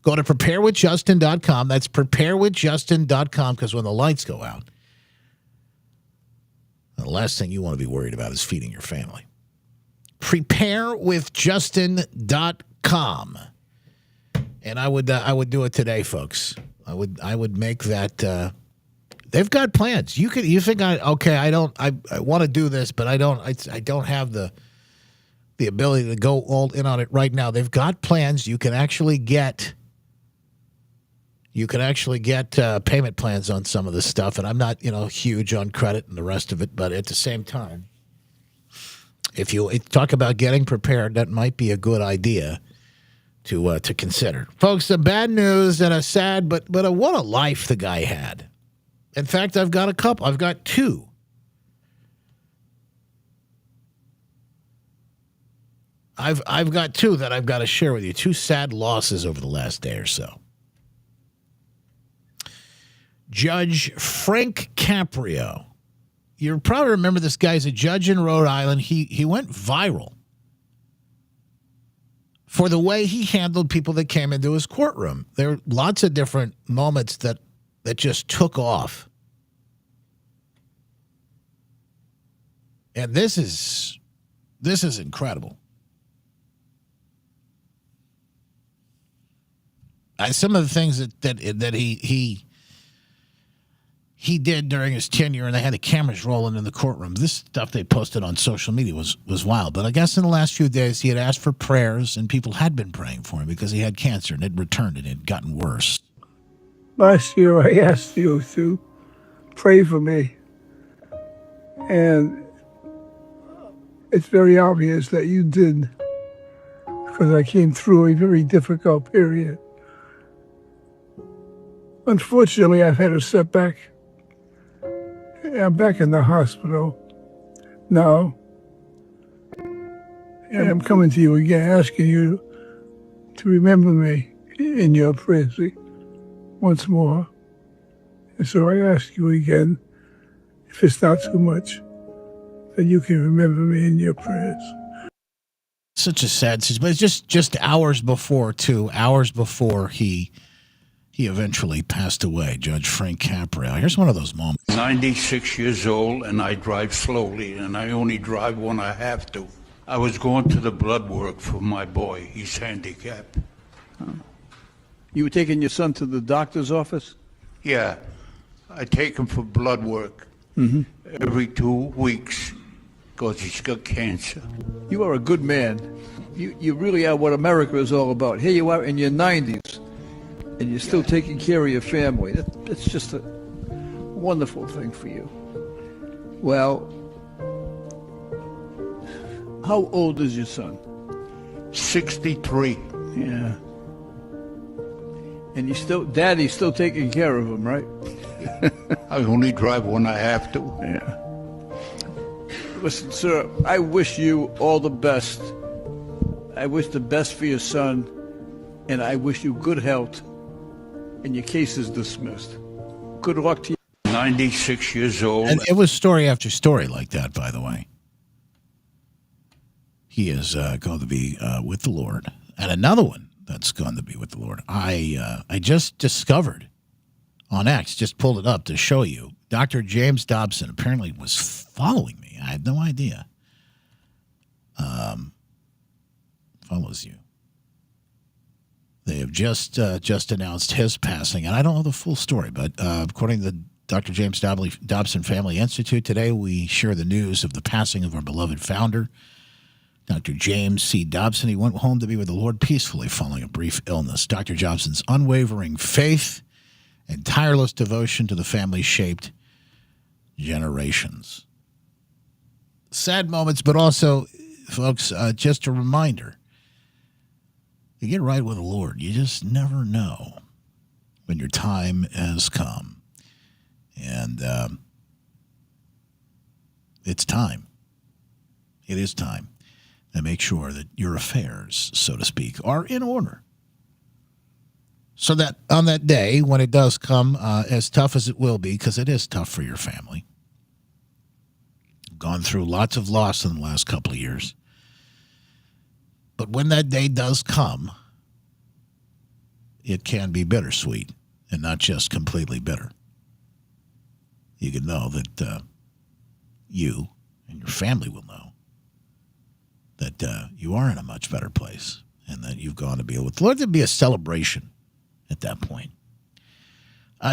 Go to preparewithjustin.com. That's preparewithjustin.com, because when the lights go out, the last thing you want to be worried about is feeding your family. Preparewithjustin.com. And I would do it today, folks. I would make that. They've got plans. You think I want to do this, but I don't have the ability to go all in on it right now. They've got plans. You can actually get payment plans on some of this stuff, and I'm not huge on credit and the rest of it, but at the same time, if you talk about getting prepared, that might be a good idea to consider. Folks, the bad news and a sad, but what a life the guy had. In fact, I've got a couple. I've got 2. I've got 2 that I've got to share with you. 2 sad losses over the last day or so. Judge Frank Caprio. You probably remember this guy. He's a judge in Rhode Island. He went viral for the way he handled people that came into his courtroom. There are lots of different moments that just took off. And this is incredible. Some of the things that he did during his tenure, and they had the cameras rolling in the courtroom. This stuff they posted on social media was wild. But I guess in the last few days, he had asked for prayers, and people had been praying for him because he had cancer, and it returned, and it had gotten worse. Last year, I asked you to pray for me, and it's very obvious that you did, because I came through a very difficult period. Unfortunately, I've had a setback. I'm back in the hospital now, and I'm coming to you again, asking you to remember me in your prayers once more. And so I ask you again, if it's not too much, that you can remember me in your prayers. Such a sad situation, but it's just hours before he eventually passed away, Judge Frank Caprio. Here's one of those moments. 96 years old, and I drive slowly, and I only drive when I have to. I was going to the blood work for my boy. He's handicapped. You were taking your son to the doctor's office? Yeah, I take him for blood work every 2 weeks because he's got cancer. You are a good man. You really are what America is all about. Here you are in your 90s. And you're still taking care of your family. That's just a wonderful thing for you. Well, how old is your son? 63. Yeah. And Daddy's still taking care of him, right? I only drive when I have to. Yeah. Listen, sir, I wish you all the best. I wish the best for your son, and I wish you good health. And your case is dismissed. Good luck to you. 96 years old. And it was story after story like that, by the way. He is going to be with the Lord. And another one that's going to be with the Lord. I just discovered on X, just pulled it up to show you. Dr. James Dobson apparently was following me. I had no idea. Follows you. They have just announced his passing, and I don't know the full story, but according to the Dr. James Dobson Family Institute, today we share the news of the passing of our beloved founder, Dr. James C. Dobson. He went home to be with the Lord peacefully following a brief illness. Dr. Dobson's unwavering faith and tireless devotion to the family shaped generations. Sad moments, but also, folks, just a reminder. You get right with the Lord. You just never know when your time has come. And it's time. It is time to make sure that your affairs, so to speak, are in order. So that on that day, when it does come, as tough as it will be, because it is tough for your family, gone through lots of loss in the last couple of years. But when that day does come, it can be bittersweet and not just completely bitter. You can know that you and your family will know that you are in a much better place and that you've gone to be with the Lord. There'd be a celebration at that point.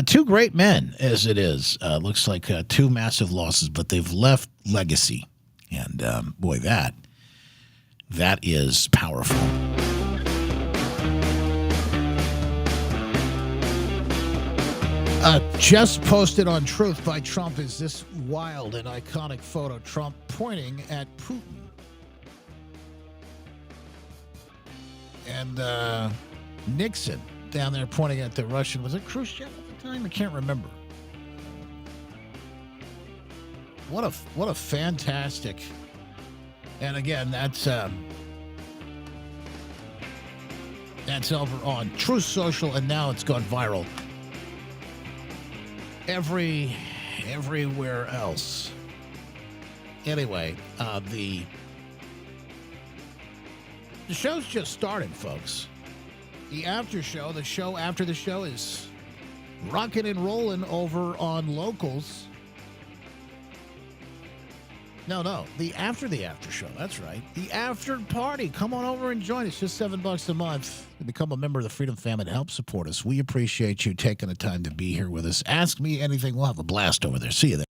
Two great men, as it is. Looks like two massive losses, but they've left legacy. And, boy, that is powerful. Just posted on Truth by Trump is this wild and iconic photo. Trump pointing at Putin. And Nixon down there pointing at the Russian. Was it Khrushchev at the time? I can't remember. What a fantastic. And again, that's over on Truth Social, and now it's gone viral everywhere else. Anyway, the show's just started, folks. The after show, the show after the show, is rocking and rolling over on Locals. No, the after show. That's right. The after party. Come on over and join us. Just $7 a month to become a member of the Freedom Family and help support us. We appreciate you taking the time to be here with us. Ask me anything. We'll have a blast over there. See you there.